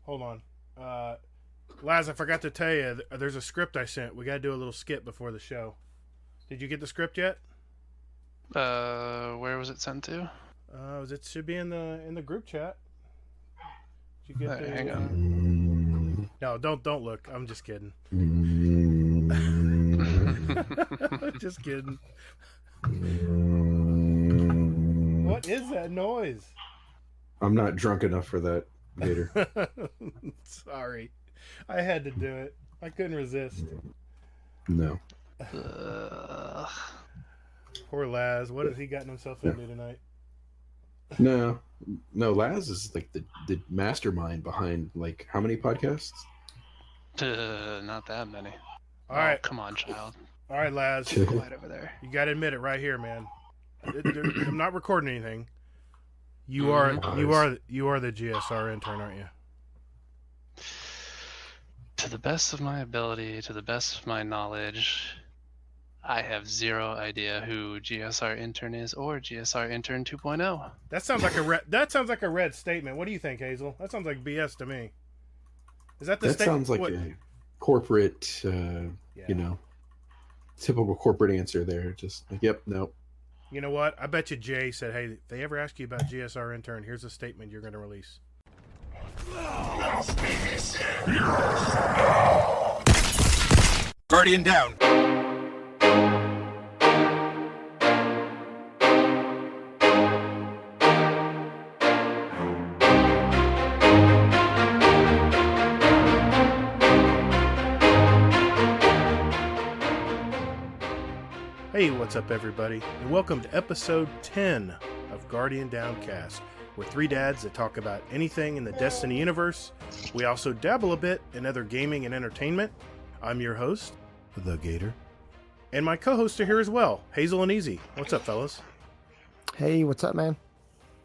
Hold on. Laz, I forgot to tell you, there's a script I sent. We got to do a little skit before the show. Did you get the script yet? Where was it sent to? It should be in the group chat. Did you get the? Hang on. No, don't look. I'm just kidding. Just kidding. What is that noise? I'm not drunk enough for that, Gatr. Sorry. I had to do it. I couldn't resist. No. Poor Laz. What has he gotten himself into tonight? No, Laz is like the mastermind behind like how many podcasts? Not that many. All right. Come on, child. All right, Laz. Quiet over there. You got to admit it right here, man. I'm not recording anything. You are the GSR intern, aren't you? To the best of my ability, to the best of my knowledge, I have zero idea who GSR intern is or GSR intern 2.0. That sounds like a red statement. What do you think, Hazel? That sounds like BS to me. Is that the That sounds like a corporate, typical corporate answer there. Just like, yep, nope. You know what? I bet you Jay said, hey, if they ever ask you about GSR intern, here's a statement you're going to release. Guardian down. Hey, what's up, everybody? And welcome to episode 10 of Guardian Downcast. We're three dads that talk about anything in the Destiny universe. We also dabble a bit in other gaming and entertainment. I'm your host, the Gatr. And my co-hosts are here as well, Hazel and Easy. What's up, fellas? Hey, what's up, man?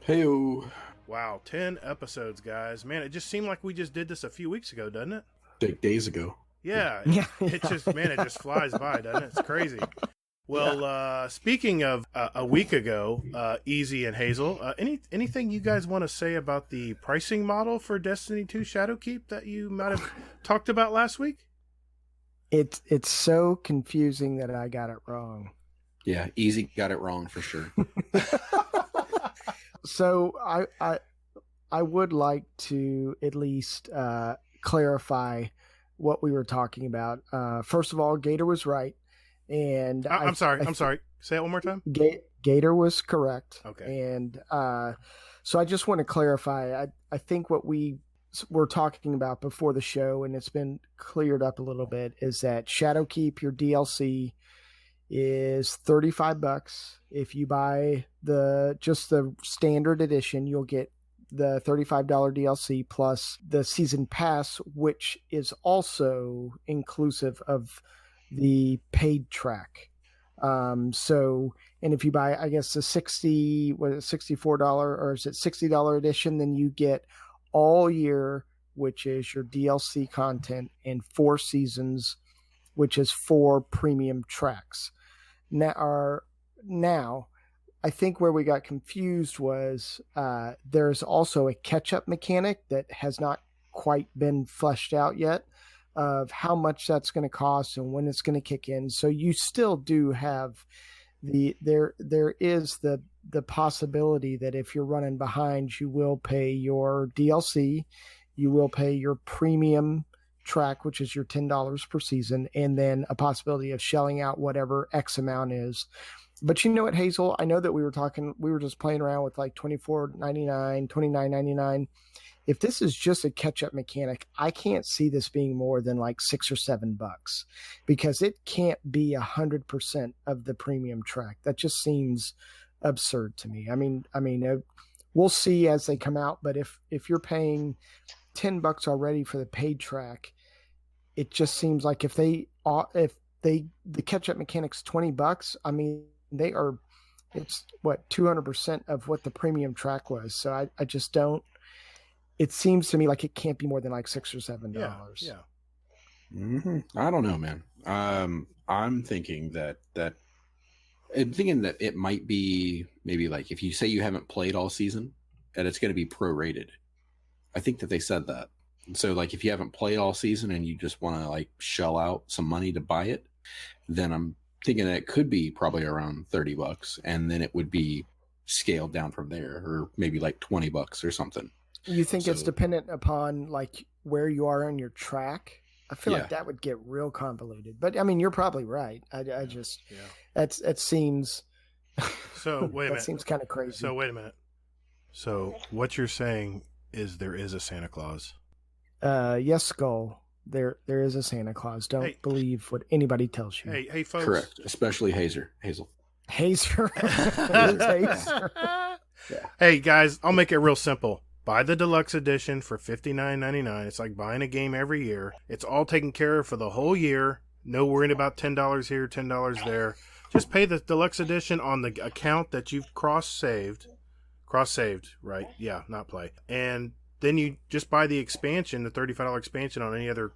Hey-o. Wow, 10 episodes, guys. Man, it just seemed like we just did this a few weeks ago, doesn't it? Like days ago. Yeah. It just flies by, doesn't it? It's crazy. Well, speaking of a week ago, Easy and Hazel, anything you guys want to say about the pricing model for Destiny 2 Shadowkeep that you might have talked about last week? It's so confusing that I got it wrong. Yeah, Easy got it wrong for sure. So I would like to at least clarify what we were talking about. First of all, Gatr was right. And I'm sorry. Say it one more time. Gatr was correct. Okay. And so I just want to clarify. I think what we were talking about before the show, and it's been cleared up a little bit, is that Shadowkeep, your DLC, is $35. If you buy just the standard edition, you'll get the $35 DLC plus the season pass, which is also inclusive of the paid track. And if you buy, I guess the $64 or is it $60 edition, then you get all year, which is your DLC content, and 4 seasons, which is 4 premium tracks. Now, I think where we got confused was there's also a catch-up mechanic that has not quite been fleshed out yet, of how much that's going to cost and when it's going to kick in. So you still do have there is the possibility that if you're running behind, you will pay your DLC, you will pay your premium track, which is your $10 per season, and then a possibility of shelling out whatever X amount is. But you know what, Hazel? I know that we were just playing around with like $24.99, $29.99. If this is just a catch-up mechanic, I can't see this being more than like $6 or $7 because it can't be 100% of the premium track. That just seems absurd to me. I mean, we'll see as they come out, but if you're paying $10 already for the paid track, it just seems like if the catch-up mechanic's $20, I mean, it's what 200% of what the premium track was. So I just don't. It seems to me like it can't be more than like $6 or $7. Yeah. Mm-hmm. I don't know, man. I'm thinking that it might be maybe like if you say you haven't played all season, and it's going to be prorated. I think that they said that. So like if you haven't played all season and you just want to like shell out some money to buy it, then I'm thinking that it could be probably around $30, and then it would be scaled down from there, or maybe like $20 or something. You think So- it's dependent upon like where you are on your track? I feel Yeah. like that would get real convoluted. But I mean, you're probably right. I just it seems So wait a that minute. seems kind of crazy. So wait a minute. So what you're saying is there is a Santa Claus. Yes, Skull. There is a Santa Claus. Don't Hey. believe what anybody tells you. Hey, folks. Correct, especially Hazel. Hazer. Hazer. Hey guys, I'll make it real simple. Buy the deluxe edition for $59.99. It's like buying a game every year. It's all taken care of for the whole year. No worrying about $10 here, $10 there. Just pay the deluxe edition on the account that you've cross-saved, right? Yeah, not play. And then you just buy the expansion, the $35 expansion on any other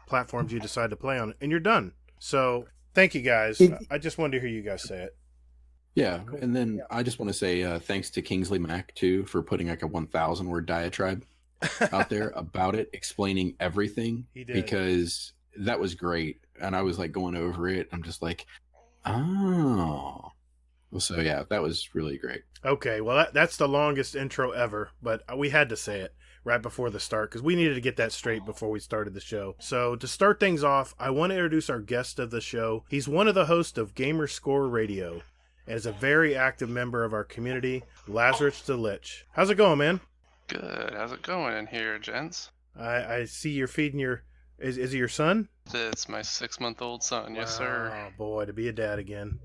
platforms you decide to play on, and you're done. So thank you guys. I just wanted to hear you guys say it. Yeah, Cool. and then Yeah. I just want to say thanks to Kingsley Mack too for putting like a 1,000 word diatribe out there about it, explaining everything. He did. Because that was great, and I was like going over it. I'm just like, oh, so yeah, that was really great. Okay, well, that's the longest intro ever, but we had to say it right before the start because we needed to get that straight before we started the show. So to start things off, I want to introduce our guest of the show. He's one of the hosts of Gamer Score Radio and is a very active member of our community, Lazzrich the Lich. How's it going, man? Good. How's it going in here, gents? I see you're feeding your... Is it your son? It's my 6-month-old son. Yes, sir. Oh, boy, to be a dad again.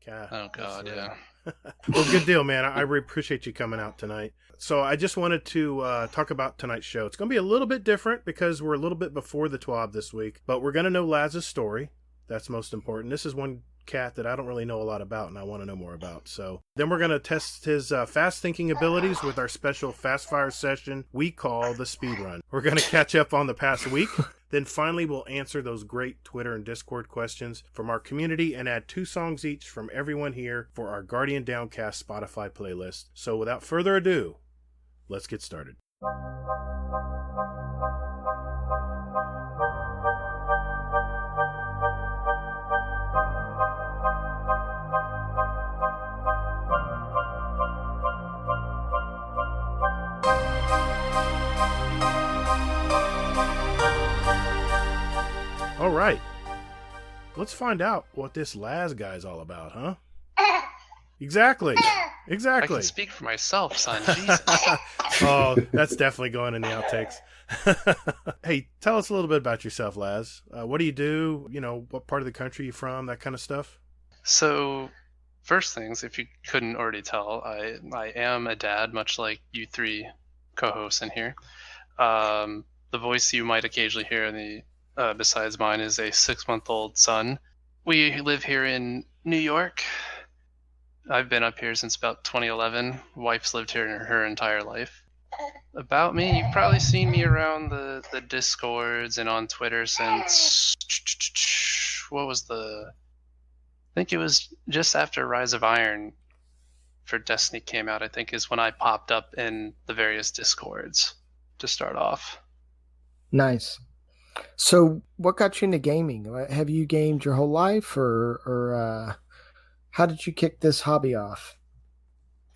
God, Oh, God, that's, yeah. Well, good deal, man. I really appreciate you coming out tonight. So I just wanted to talk about tonight's show. It's going to be a little bit different because we're a little bit before the TWAB this week, but we're going to know Laz's story. That's most important. This is one cat that I don't really know a lot about and I want to know more about. So then we're going to test his fast thinking abilities with our special fast fire session we call the speed run. We're going to catch up on the past week. Then finally, we'll answer those great Twitter and Discord questions from our community and add 2 songs each from everyone here for our Guardian Downcast Spotify playlist. So without further ado, let's get started. All right. Let's find out what this Laz guy's all about, huh? Exactly. I Exactly. can speak for myself, son. Jesus. Oh, that's definitely going in the outtakes. Hey, tell us a little bit about yourself, Laz. What do you do? You know, what part of the country you from? That kind of stuff. So, first things, if you couldn't already tell, I am a dad, much like you 3 co-hosts in here. The voice you might occasionally hear in the besides mine is a 6-month-old son. We live here in New York. I've been up here since about 2011. Wife's lived here her entire life. About me, you've probably seen me around the Discords and on Twitter since... What was I think it was just after Rise of Iron for Destiny came out, I think is when I popped up in the various Discords to start off. Nice. So, what got you into gaming? Have you gamed your whole life, or how did you kick this hobby off?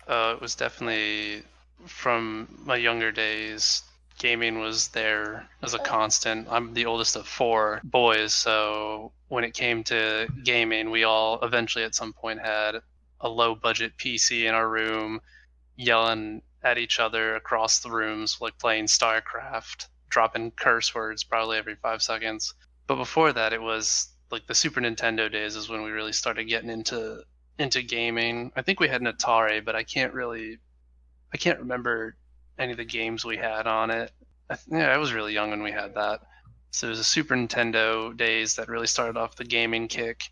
It was definitely from my younger days. Gaming was there as a constant. I'm the oldest of 4 boys, so when it came to gaming, we all eventually at some point had a low-budget PC in our room, yelling at each other across the rooms, like playing StarCraft, dropping curse words probably every 5 seconds. But before that, it was like the Super Nintendo days is when we really started getting into gaming. I think we had an Atari, but I can't remember any of the games we had on it. I was really young when we had that. So it was the Super Nintendo days that really started off the gaming kick.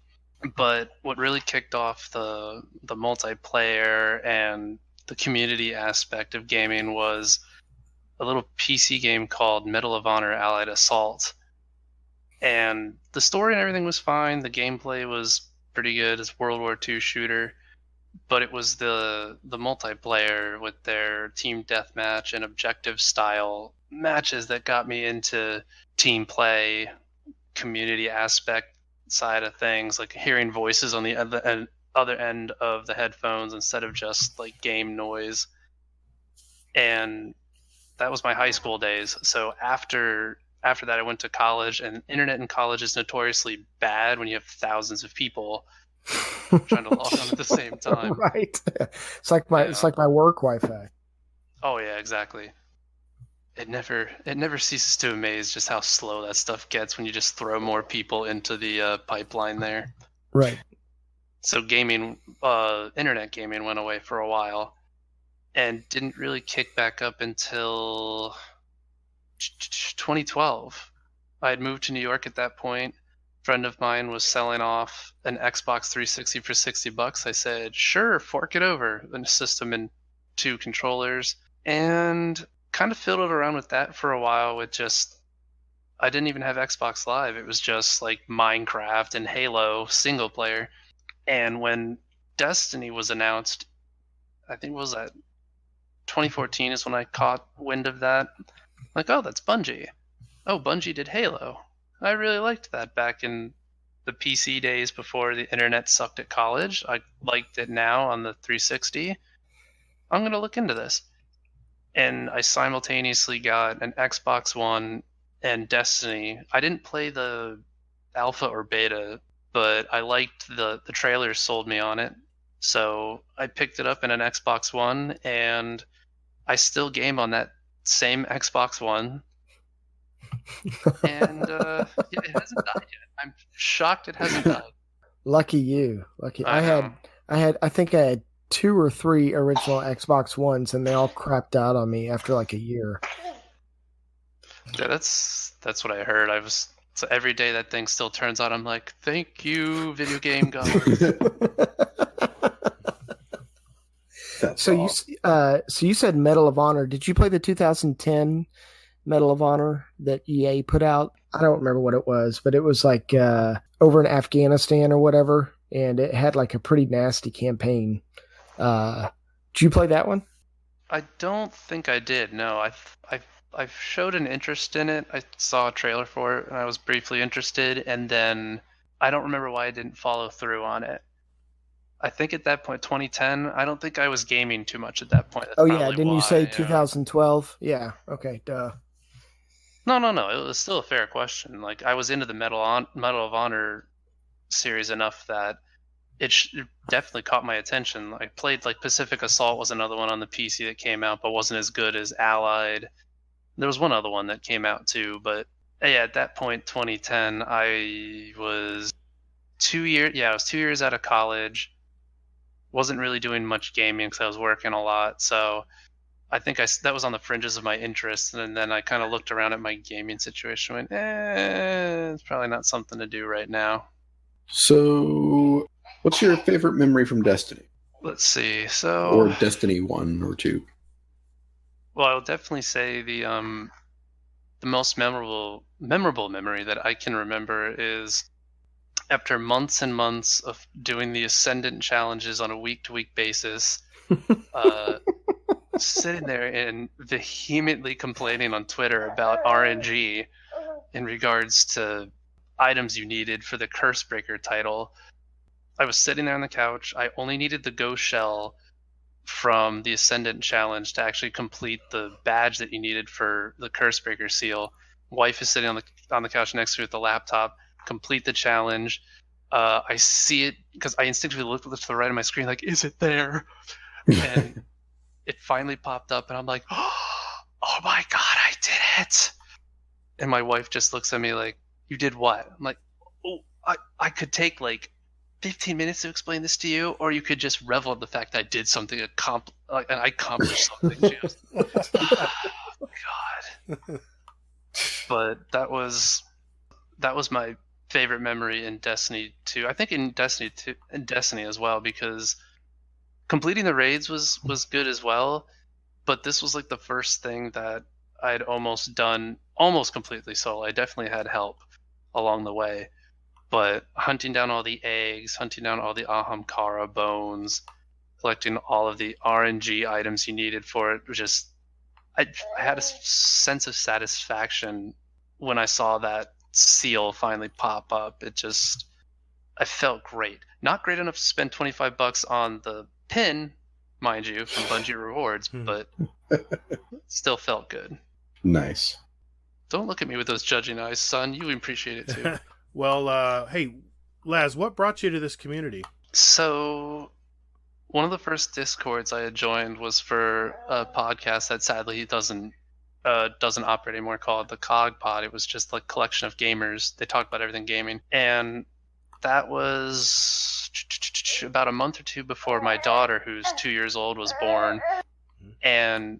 But what really kicked off the multiplayer and the community aspect of gaming was a little PC game called Medal of Honor Allied Assault. And the story and everything was fine. The gameplay was pretty good. It's a World War II shooter. but it was the multiplayer with their team deathmatch and objective style matches that got me into team play, community aspect side of things, like hearing voices on the other end of the headphones instead of just like game noise. And that was my high school days. So after that, I went to college, and internet in college is notoriously bad when you have thousands of people trying to log on at the same time. Right. It's like my work Wi-Fi. Oh yeah, exactly. It never ceases to amaze just how slow that stuff gets when you just throw more people into the pipeline there. Right. So internet gaming went away for a while, and didn't really kick back up until 2012. I had moved to New York at that point. A friend of mine was selling off an Xbox 360 for $60. I said, sure, fork it over. A system and 2 controllers. And kind of fiddled around with that for a while with just, I didn't even have Xbox Live. It was just like Minecraft and Halo single player. And when Destiny was announced, I think it was that 2014 is when I caught wind of that. Like, oh, that's Bungie. Oh, Bungie did Halo. I really liked that back in the PC days before the internet sucked at college. I liked it now on the 360. I'm going to look into this. And I simultaneously got an Xbox One and Destiny. I didn't play the alpha or beta, but I liked the trailers sold me on it. So I picked it up in an Xbox One, and I still game on that same Xbox One. And yeah, it hasn't died yet. I'm shocked it hasn't died. Lucky you. Lucky. I I think I had 2 or 3 original Xbox Ones, and they all crapped out on me after like a year. Yeah, that's what I heard. So every day that thing still turns on, I'm like, thank you, video game gods. So you said Medal of Honor. Did you play the 2010 Medal of Honor that EA put out? I don't remember what it was, but it was like over in Afghanistan or whatever, and it had like a pretty nasty campaign. Did you play that one? I don't think I did. No, I showed an interest in it. I saw a trailer for it, and I was briefly interested, and then I don't remember why I didn't follow through on it. I think at that point, 2010, I don't think I was gaming too much at that point. That's didn't you say 2012? Yeah, okay, duh. No, it was still a fair question. Like, I was into the Medal of Honor series enough that it definitely caught my attention. I played, like, Pacific Assault was another one on the PC that came out, but wasn't as good as Allied. There was one other one that came out too, but yeah, at that point, 2010, I was 2 years. Yeah, I was 2 years out of college. Wasn't really doing much gaming because I was working a lot. So I think that was on the fringes of my interest, and then I kind of looked around at my gaming situation and went, it's probably not something to do right now. So, what's your favorite memory from Destiny? Let's see. Or Destiny 1 or 2? Well, I will definitely say the most memorable memory that I can remember is after months and months of doing the Ascendant challenges on a week-to-week basis, sitting there and vehemently complaining on Twitter about RNG in regards to items you needed for the Cursebreaker title. I was sitting there on the couch. I only needed the Ghost Shell from the Ascendant challenge to actually complete the badge that you needed for the Cursebreaker seal. Wife is sitting on the couch next to her with the laptop. Complete the challenge. I see it because I instinctively looked to the right of my screen, like, is it there? And it finally popped up, and I'm like, oh my god, I did it! And my wife just looks at me like, you did what? I'm like, oh, I could take like 15 minutes to explain this to you, or you could just revel in the fact I did something, and I accomplished something. She goes, oh, God. But that was my favorite memory in Destiny 2. I think in Destiny 2 and Destiny as well, because completing the raids was good as well. But this was like the first thing that I'd almost done almost completely solo. I definitely had help along the way. But hunting down all the eggs, hunting down all the Ahamkara bones, collecting all of the RNG items you needed for it. I had a sense of satisfaction when I saw that seal finally pop up. I felt great. Not great enough to spend $25 on the pin, mind you, from Bungie Rewards, but still felt good. Nice. Don't look at me with those judging eyes, son. You appreciate it too. Well, hey, Laz, what brought you to this community? So, one of the first Discords I had joined was for a podcast that sadly doesn't operate anymore, called the Cog Pod. It was just like a collection of gamers. They talk about everything gaming, and that was about a month or two before my daughter, who's 2 years old, was born. And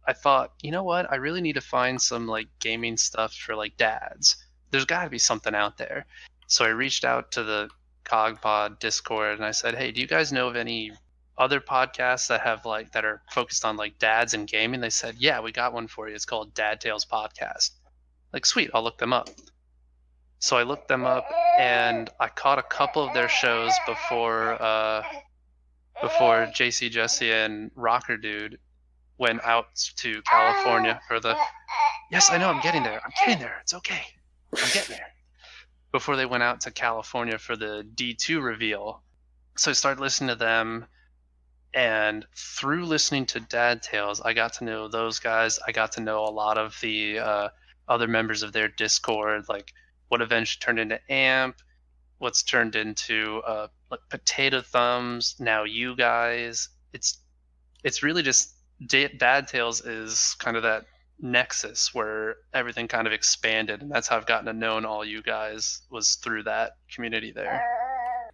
I thought, you know what? I really need to find some like gaming stuff for like dads. There's got to be something out there. So I reached out to the CogPod Discord and I said, hey, do you guys know of any other podcasts that are focused on like dads and gaming? They said, yeah, we got one for you. It's called Dad Tales Podcast. Like, sweet, I'll look them up. So I looked them up and I caught a couple of their shows before JC Jesse and Rocker Dude went out to California for the... Yes, I know, I'm getting there. It's okay. I'm getting there. Before they went out to California for the D2 reveal. So I started listening to them, and through listening to Dad Tales, I got to know those guys. I got to know a lot of the other members of their Discord, like what eventually turned into AMP, what's turned into like Potato Thumbs, now you guys. It's really just... Dad Tales is kind of that nexus where everything kind of expanded, and that's how I've gotten to know all you guys, was through that community there.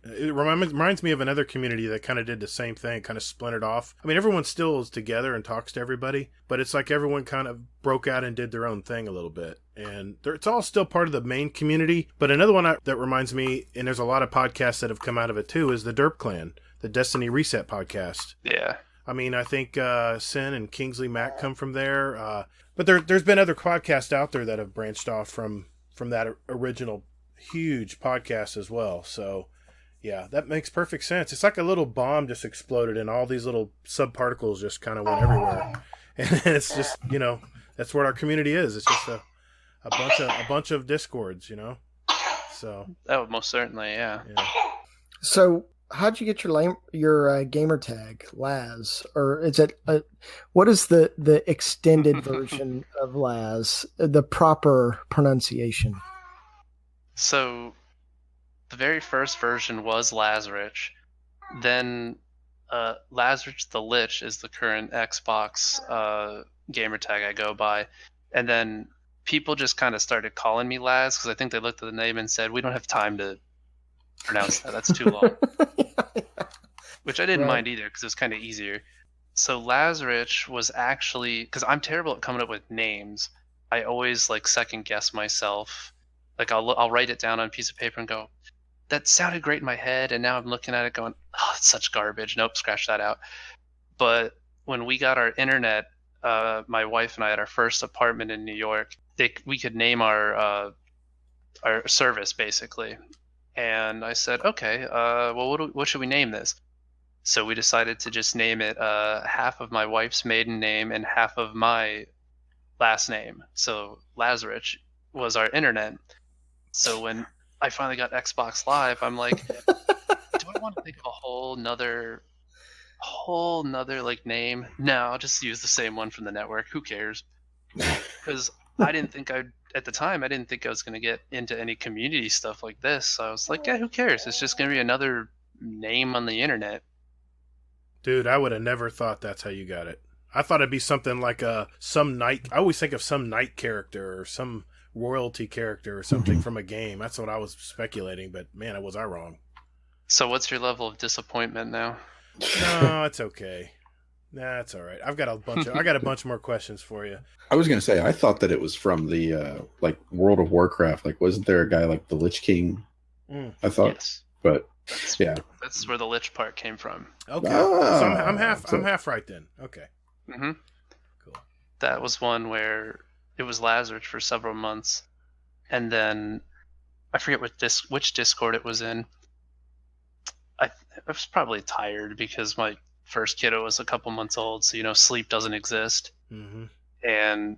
It reminds me of another community that kind of did the same thing, kind of splintered off. I mean, everyone still is together and talks to everybody, but it's like everyone kind of broke out and did their own thing a little bit. And it's all still part of the main community. But another one that reminds me, and there's a lot of podcasts that have come out of it too, is the Derp Clan, the Destiny Reset podcast. Yeah. I mean, I think Sin and Kingsley Mac come from there. But there's been other podcasts out there that have branched off from that original huge podcast as well. So, yeah, that makes perfect sense. It's like a little bomb just exploded and all these little subparticles just kind of went everywhere. And it's just, that's what our community is. It's just a bunch of discords, So. Oh, most certainly, yeah. So, how'd you get your gamer tag, Laz? Or is it what is the extended version of Laz, the proper pronunciation? So the very first version was Lazzrich. Then Lazzrich the Lich is the current Xbox gamer tag I go by. And then people just kind of started calling me Laz because I think they looked at the name and said, we don't have time to pronounce that. That's too long. Which I didn't mind either because it was kind of easier. So Lazzrich was actually... Because I'm terrible at coming up with names. I always second guess myself. I'll write it down on a piece of paper and go, that sounded great in my head, and now I'm looking at it going, oh, it's such garbage. Nope, scratch that out. But when we got our internet, my wife and I, at our first apartment in New York, we could name our service, basically. And I said, okay, well, what should we name this? So we decided to just name it half of my wife's maiden name and half of my last name. So Lazzrich was our internet. So when I finally got Xbox Live, I'm like, do I want to think of a whole nother name? No, I'll just use the same one from the network. Who cares? Because at the time, I didn't think I was going to get into any community stuff like this. So I was like, yeah, who cares? It's just going to be another name on the internet. Dude, I would have never thought that's how you got it. I thought it'd be something like some knight. I always think of some knight character or some royalty character or something from a game. That's what I was speculating, but man, was I wrong. So what's your level of disappointment now? No, it's okay. Nah, it's all right. I got a bunch more questions for you. I was going to say, I thought that it was from the World of Warcraft. Wasn't there a guy like the Lich King? I thought, yes. But that's where the Lich part came from. Okay, so I'm half right then. Okay. Mm-hmm. Cool. That was one where it was Lazzrich for several months, and then I forget which Discord it was in. I was probably tired because my first kiddo was a couple months old, so sleep doesn't exist. Mm-hmm. And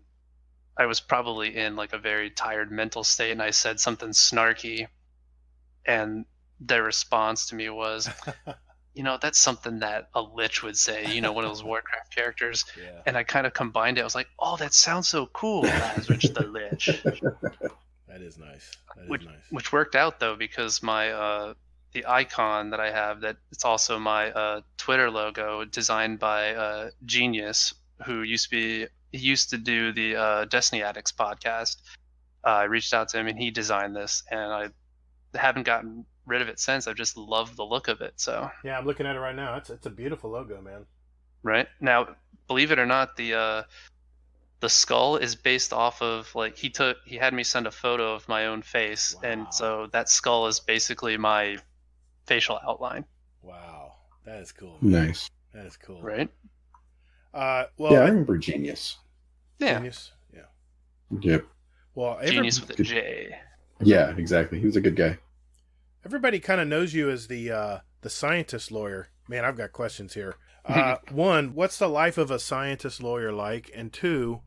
I was probably in like a very tired mental state, and I said something snarky, and their response to me was, that's something that a lich would say, one of those Warcraft characters. Yeah. And I kind of combined it. I was like, oh, that sounds so cool, Lazzrich the Lich. That is nice. Which worked out, though, because my the icon that I have, that it's also my Twitter logo, designed by Genius, who used to do the Destiny Addicts podcast. I reached out to him, and he designed this, and I haven't gotten rid of it since. I've just loved the look of it. So yeah, I'm looking at it right now. It's a beautiful logo, man. Right now, believe it or not, the skull is based off of, like, he had me send a photo of my own face. Wow. And so that skull is basically my facial outline. Wow, that is cool, man. Nice. That is cool, right? Well, yeah, I remember Genius. Yeah. Genius. Yeah. Yep. Well, Genius with a J. Yeah, exactly. He was a good guy. Everybody kind of knows you as the scientist lawyer. Man, I've got questions here. One, what's the life of a scientist lawyer like? And two,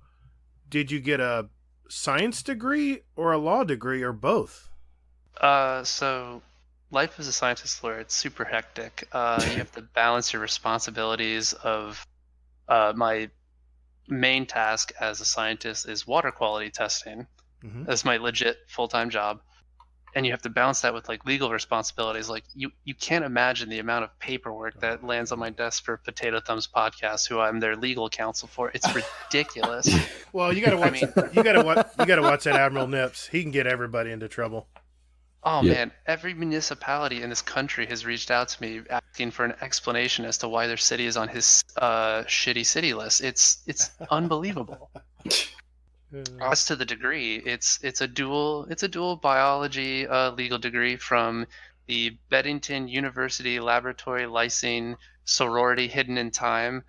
did you get a science degree or a law degree or both? So life as a scientist lawyer, it's super hectic. You have to balance your responsibilities of my main task as a scientist is water quality testing. Mm-hmm. That's my legit full-time job. And you have to balance that with like legal responsibilities. Like you can't imagine the amount of paperwork that lands on my desk for Potato Thumbs Podcast, who I'm their legal counsel for. It's ridiculous. Well, you gotta watch. You gotta watch that Admiral Nips. He can get everybody into trouble. Oh man, every municipality in this country has reached out to me asking for an explanation as to why their city is on his shitty city list. It's unbelievable. As to the degree, it's a dual biology legal degree from the Beddington University Laboratory Lysine Sorority Hidden in Time,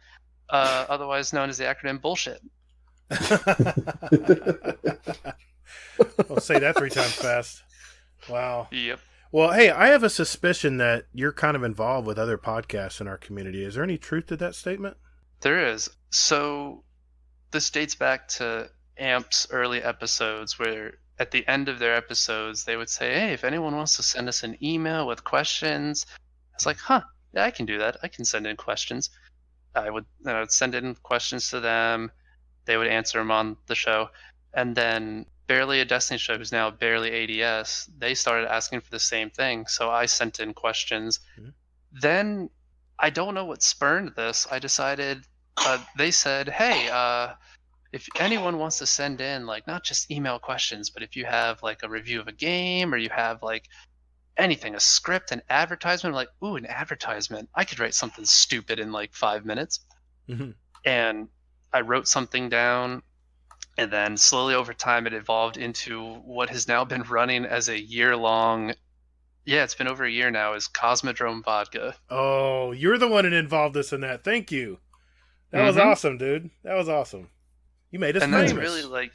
otherwise known as the acronym bullshit. Well, say that 3 times fast. Wow. Yep. Well, hey, I have a suspicion that you're kind of involved with other podcasts in our community. Is there any truth to that statement? There is. So this dates back to AMP's early episodes, where at the end of their episodes they would say, hey, if anyone wants to send us an email with questions. It's like, yeah, I can do that. I can send in questions. I would send in questions to them. They would answer them on the show. And then Barely a Destiny Show, who's now Barely ADS, they started asking for the same thing. So I sent in questions. Mm-hmm. Then I don't know what spurned this. I decided, they said, hey, if anyone wants to send in, like, not just email questions, but if you have like a review of a game, or you have like anything, a script, an advertisement, I'm like, ooh, an advertisement. I could write something stupid in like 5 minutes. Mm-hmm. And I wrote something down, and then slowly over time it evolved into what has now been running as a year-long, it's been over a year now, is Cosmodrome Vodka. Oh, you're the one that involved us in that. Thank you. That was awesome, dude. That was awesome. You made us famous. And that's really, like,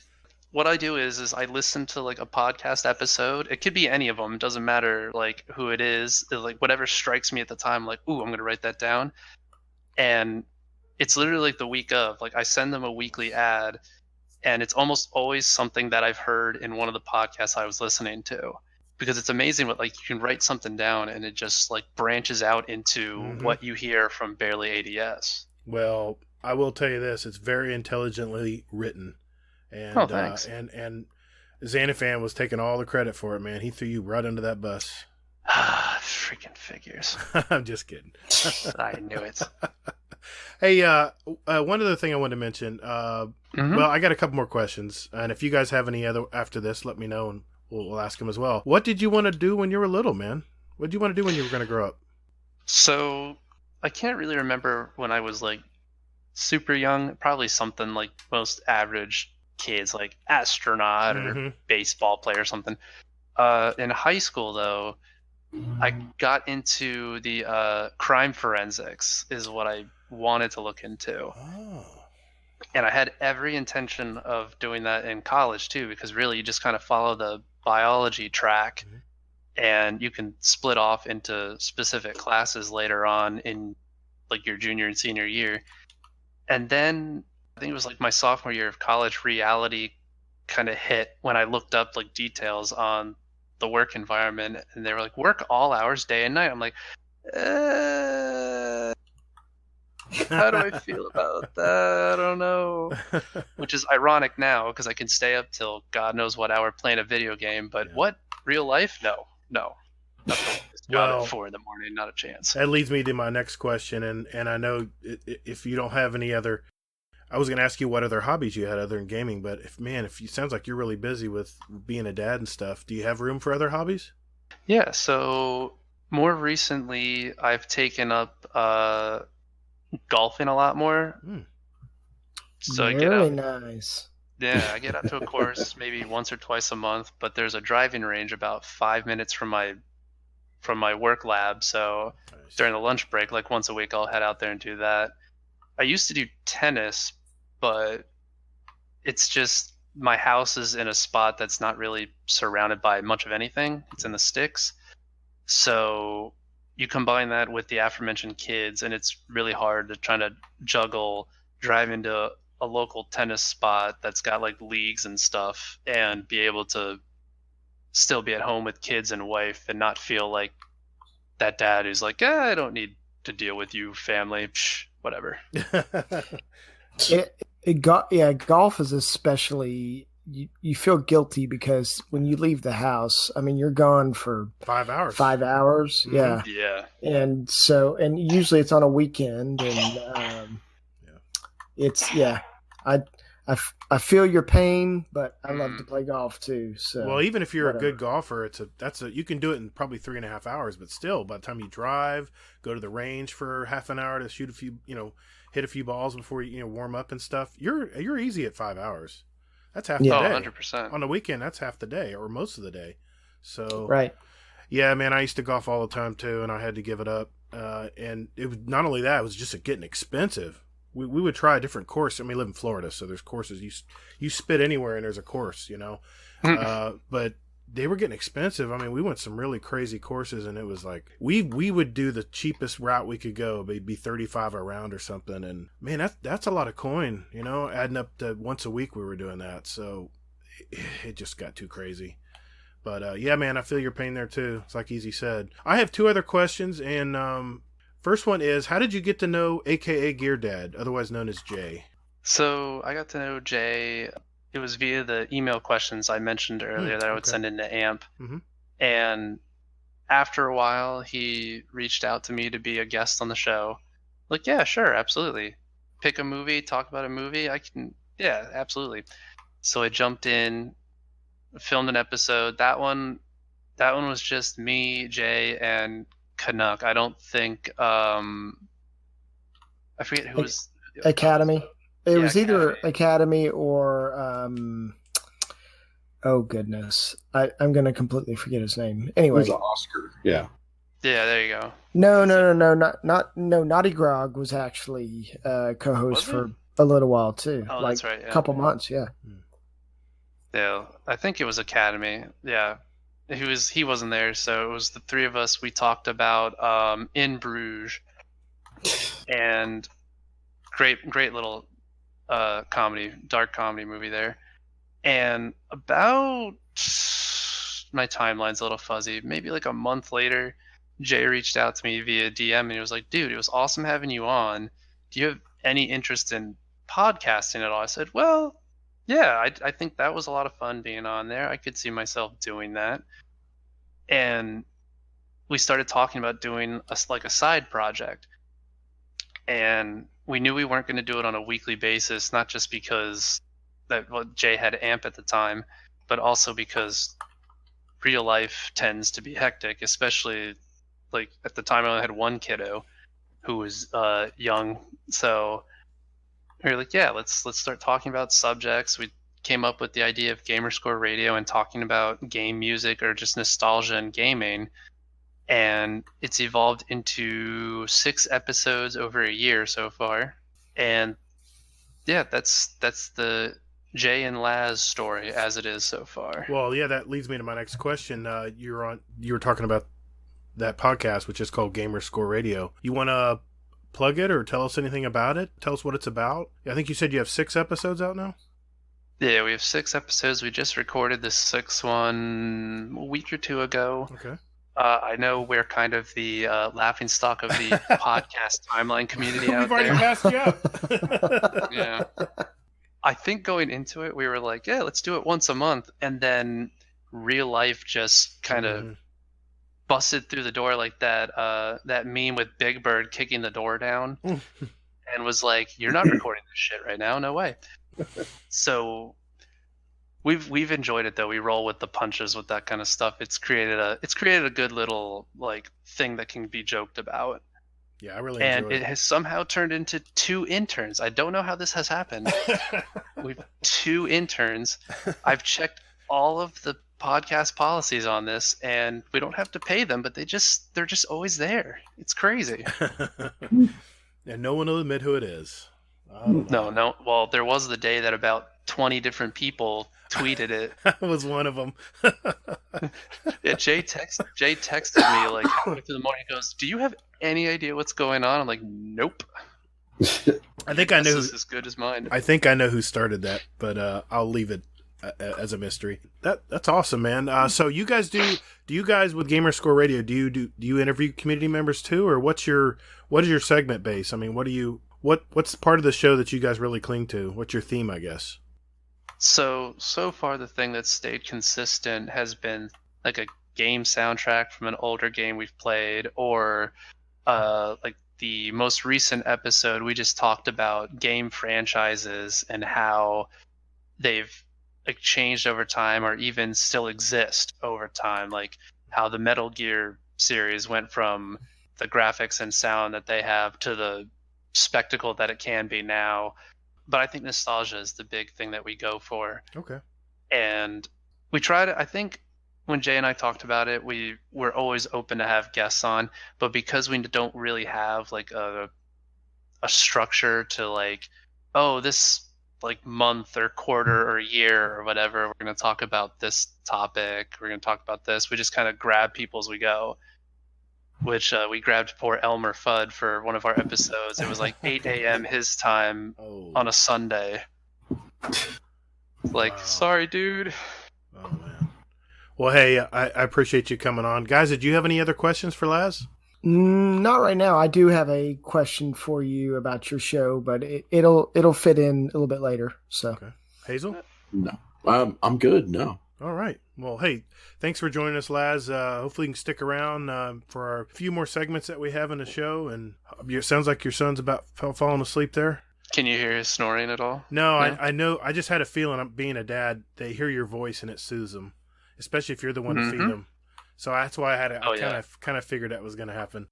what I do is I listen to like a podcast episode. It could be any of them. It doesn't matter like who it is. Like whatever strikes me at the time, like, ooh, I'm going to write that down. And it's literally like the week of, like, I send them a weekly ad, and it's almost always something that I've heard in one of the podcasts I was listening to. Because it's amazing what, like, you can write something down and it just like branches out into what you hear from Barely ADS. Well, I will tell you this: it's very intelligently written, and thanks. And Xanafan was taking all the credit for it, man. He threw you right under that bus. Freaking figures! I'm just kidding. I knew it. Hey, one other thing I wanted to mention. Well, I got a couple more questions, and if you guys have any other after this, let me know, and we'll ask them as well. What did you want to do when you were little, man? What did you want to do when you were going to grow up? So I can't really remember when I was like super young. Probably something like most average kids, like astronaut or baseball player or something. In high school, though, I got into the crime forensics is what I wanted to look into. Oh. And I had every intention of doing that in college too, because really you just kind of follow the biology track and you can split off into specific classes later on in like your junior and senior year. And then I think it was like my sophomore year of college, reality kind of hit when I looked up like details on the work environment, and they were like, work all hours, day and night. I'm like, how do I feel about that? I don't know. Which is ironic now because I can stay up till God knows what hour playing a video game. But what real life? No. Got Well, at 4 a.m, not a chance. That leads me to my next question, and I know if you don't have any other, I was going to ask you what other hobbies you had other than gaming, but if you sounds like you're really busy with being a dad and stuff, do you have room for other hobbies? Yeah, so more recently I've taken up golfing a lot more. So Very nice. Yeah, I get out to a course maybe once or twice a month, but there's a driving range about 5 minutes from my work lab. So Nice. during the lunch break, like once a week, I'll head out there and do that. I used to do tennis, but it's just my house is in a spot that's not really surrounded by much of anything. It's in the sticks. So you combine that with the aforementioned kids, and it's really hard to try to juggle driving to a local tennis spot that's got like leagues and stuff and be able to still be at home with kids and wife and not feel like that dad who's like, I don't need to deal with you, family. Psh, whatever. Golf is especially, you feel guilty because when you leave the house, I mean, you're gone for 5 hours. 5 hours. Mm-hmm. Yeah. And usually it's on a weekend, and I feel your pain, but I love to play golf too. So, well, even if you're a good golfer, you can do it in probably 3.5 hours, but still, by the time you drive, go to the range for half an hour to shoot a few, hit a few balls before you warm up and stuff, you're easy at 5 hours. That's half the day. 100%. On the weekend, that's half the day or most of the day. So, right. Yeah, man, I used to golf all the time too, and I had to give it up. And it was not only that; it was just getting expensive. We would try a different course. I mean, we live in Florida, so there's courses. You spit anywhere and there's a course, But they were getting expensive. I mean, we went some really crazy courses, and it was like we would do the cheapest route we could go, maybe 35 a round or something. And man, that's a lot of coin, adding up to once a week we were doing that. So it just got too crazy. But yeah, man, I feel your pain there too. It's like Easy said. I have 2 other questions, and first one is, how did you get to know AKA Gear Dad, otherwise known as Jay? So I got to know Jay. It was via the email questions I mentioned earlier that I would send into AMP. Mm-hmm. And after a while, he reached out to me to be a guest on the show. Like, yeah, sure, absolutely. Pick a movie, talk about a movie. Yeah, absolutely. So I jumped in, filmed an episode. That one was just me, Jay, and Canuck. I don't think I forget who was Academy. It was Academy. Either Academy or oh goodness, I'm going to completely forget his name. Anyway, it was Oscar. Yeah, there you go. No, Naughty Grog was actually co-host for a little while too. Oh, that's right. Yeah. A couple months, yeah. Yeah, I think it was Academy. Yeah. He wasn't there, so it was the 3 of us. We talked about In Bruges, and great little dark comedy movie there. And about, my timeline's a little fuzzy, maybe like a month later, Jay reached out to me via DM, and he was like, dude, it was awesome having you on. Do you have any interest in podcasting at all? I said, well, yeah, I think that was a lot of fun being on there. I could see myself doing that. And we started talking about doing a side project. And we knew we weren't going to do it on a weekly basis, not just because Jay had AMP at the time, but also because real life tends to be hectic, especially like at the time I only had 1 kiddo who was young. So we were like, yeah, let's start talking about subjects. We came up with the idea of Gamerscore Radio and talking about game music or just nostalgia and gaming. And it's evolved into 6 episodes over a year so far. And yeah, that's the Jay and Laz story as it is so far. Well, yeah, that leads me to my next question. You were talking about that podcast, which is called Gamerscore Radio. You want to plug it or tell us anything about it? Tell us what it's about. I think you said you have 6 episodes out now? Yeah, we have 6 episodes. We just recorded the 6th one a week or 2 ago. Okay. I know we're kind of the laughing stock of the podcast timeline community out We've already there. passed you up. Yeah. I think going into it, we were like, yeah, let's do it once a month. And then real life just kind of busted through the door like that meme with Big Bird kicking the door down and was like, you're not recording this shit right now. No way. So we've enjoyed it though. We roll with the punches with that kind of stuff. It's created a good little like thing that can be joked about. Yeah, I really and enjoyed it has somehow turned into 2 interns. I don't know how this has happened. We've 2 interns. I've checked all of the podcast policies on this, and we don't have to pay them, but they're just always there. It's crazy. And no one will admit who it is. No. Well, there was the day that about 20 different people tweeted it. I was one of them. Yeah, Jay texted me like halfway through the morning. He goes, "Do you have any idea what's going on?" I'm like, "Nope." I think I know. This is as good as mine. I think I know who started that, but I'll leave it as a mystery. That's awesome, man. So you guys do you guys with Gamerscore Radio do you interview community members too, or what is your segment base? I mean, what's part of the show that you guys really cling to? What's your theme, I guess? So far the thing that's stayed consistent has been like a game soundtrack from an older game we've played, or like the most recent episode we just talked about game franchises and how they've like changed over time or even still exist over time, like how the Metal Gear series went from the graphics and sound that they have to the spectacle that it can be now. But I think nostalgia is the big thing that we go for. Okay. And we try to, I think when Jay and I talked about it, we're always open to have guests on, but because we don't really have like a structure to like, oh, this like month or quarter or year or whatever, we're going to talk about this topic, we're going to talk about this. We just kind of grab people as we go, which we grabbed poor Elmer Fudd for one of our episodes. It was like 8 a.m. his time on a Sunday. Like, wow. Sorry, dude. Oh, man. Well, hey, I appreciate you coming on. Guys, did you have any other questions for Laz? Not right now. I do have a question for you about your show, but it'll fit in a little bit later. So, okay. Hazel? No, I'm good. No. All right. Well, hey, thanks for joining us, Laz. Hopefully you can stick around for our few more segments that we have in the show. And it sounds like your son's about falling asleep there. Can you hear his snoring at all? No, I know. I just had a feeling, being a dad, they hear your voice and it soothes them, especially if you're the one to feed them. So that's why I kind of figured that was going to happen.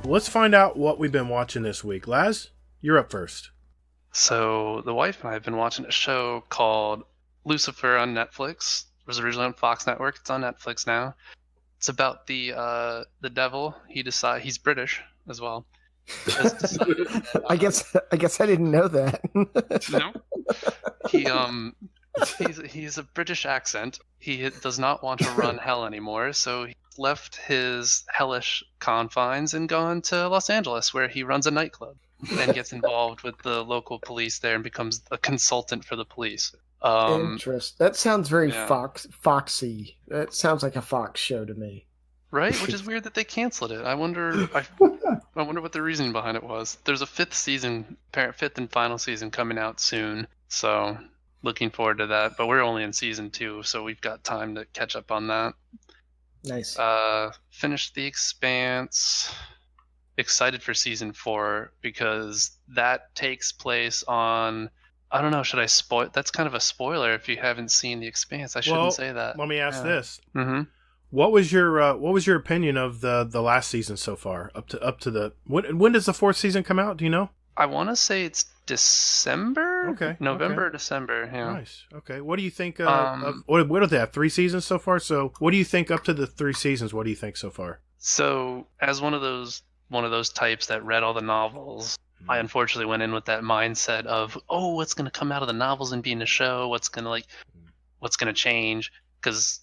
Let's find out what we've been watching this week. Laz, you're up first. So the wife and I have been watching a show called Lucifer on Netflix. It was originally on Fox Network. It's on Netflix now. It's about the devil. He's British as well. I guess I didn't know that. No. He's a British accent. He does not want to run hell anymore, so he left his hellish confines and gone to Los Angeles, where he runs a nightclub. Then gets involved with the local police there and becomes a consultant for the police. Interest. That sounds very foxy. That sounds like a Fox show to me. Right? Which is weird that they canceled it. I wonder what the reasoning behind it was. There's a 5th and final season coming out soon, so looking forward to that. But we're only in season 2, so we've got time to catch up on that. Nice. Finished The Expanse. Excited for season 4 because that takes place on, I don't know, should I spoil? That's kind of a spoiler if you haven't seen The Expanse. I shouldn't say that. Let me ask this. Mm-hmm. What was your opinion of the last season so far? Up to the when does the 4th season come out? Do you know? I want to say it's December. Okay. November, okay. December. Yeah. Nice. Okay. What do you think? What do they have? 3 seasons so far. So what do you think up to the 3 seasons? What do you think so far? So as one of those types that read all the novels, I unfortunately went in with that mindset of, oh, what's going to come out of the novels and be in the show? What's going to change? Because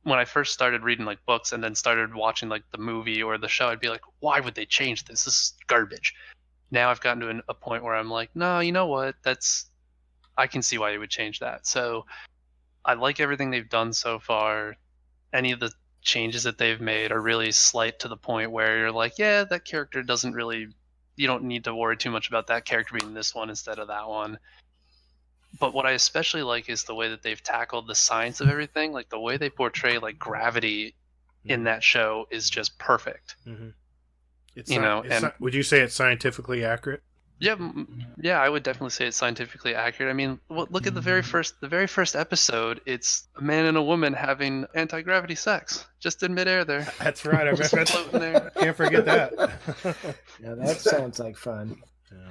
when I first started reading like books and then started watching like the movie or the show, I'd be like, why would they change this? This is garbage. Now I've gotten to a point where I'm like, no, you know what? I can see why you would change that. So I like everything they've done so far. Any of the changes that they've made are really slight to the point where you're like, yeah, that character doesn't really, you don't need to worry too much about that character being this one instead of that one. But what I especially like is the way that they've tackled the science of everything. Like the way they portray like gravity in that show is just perfect. Mm-hmm. Would you say it's scientifically accurate? Yeah, I would definitely say it's scientifically accurate. I mean, look at the very first episode. It's a man and a woman having anti-gravity sex just in midair there. That's right. I remember floating there. Can't forget that. Yeah, that sounds like fun.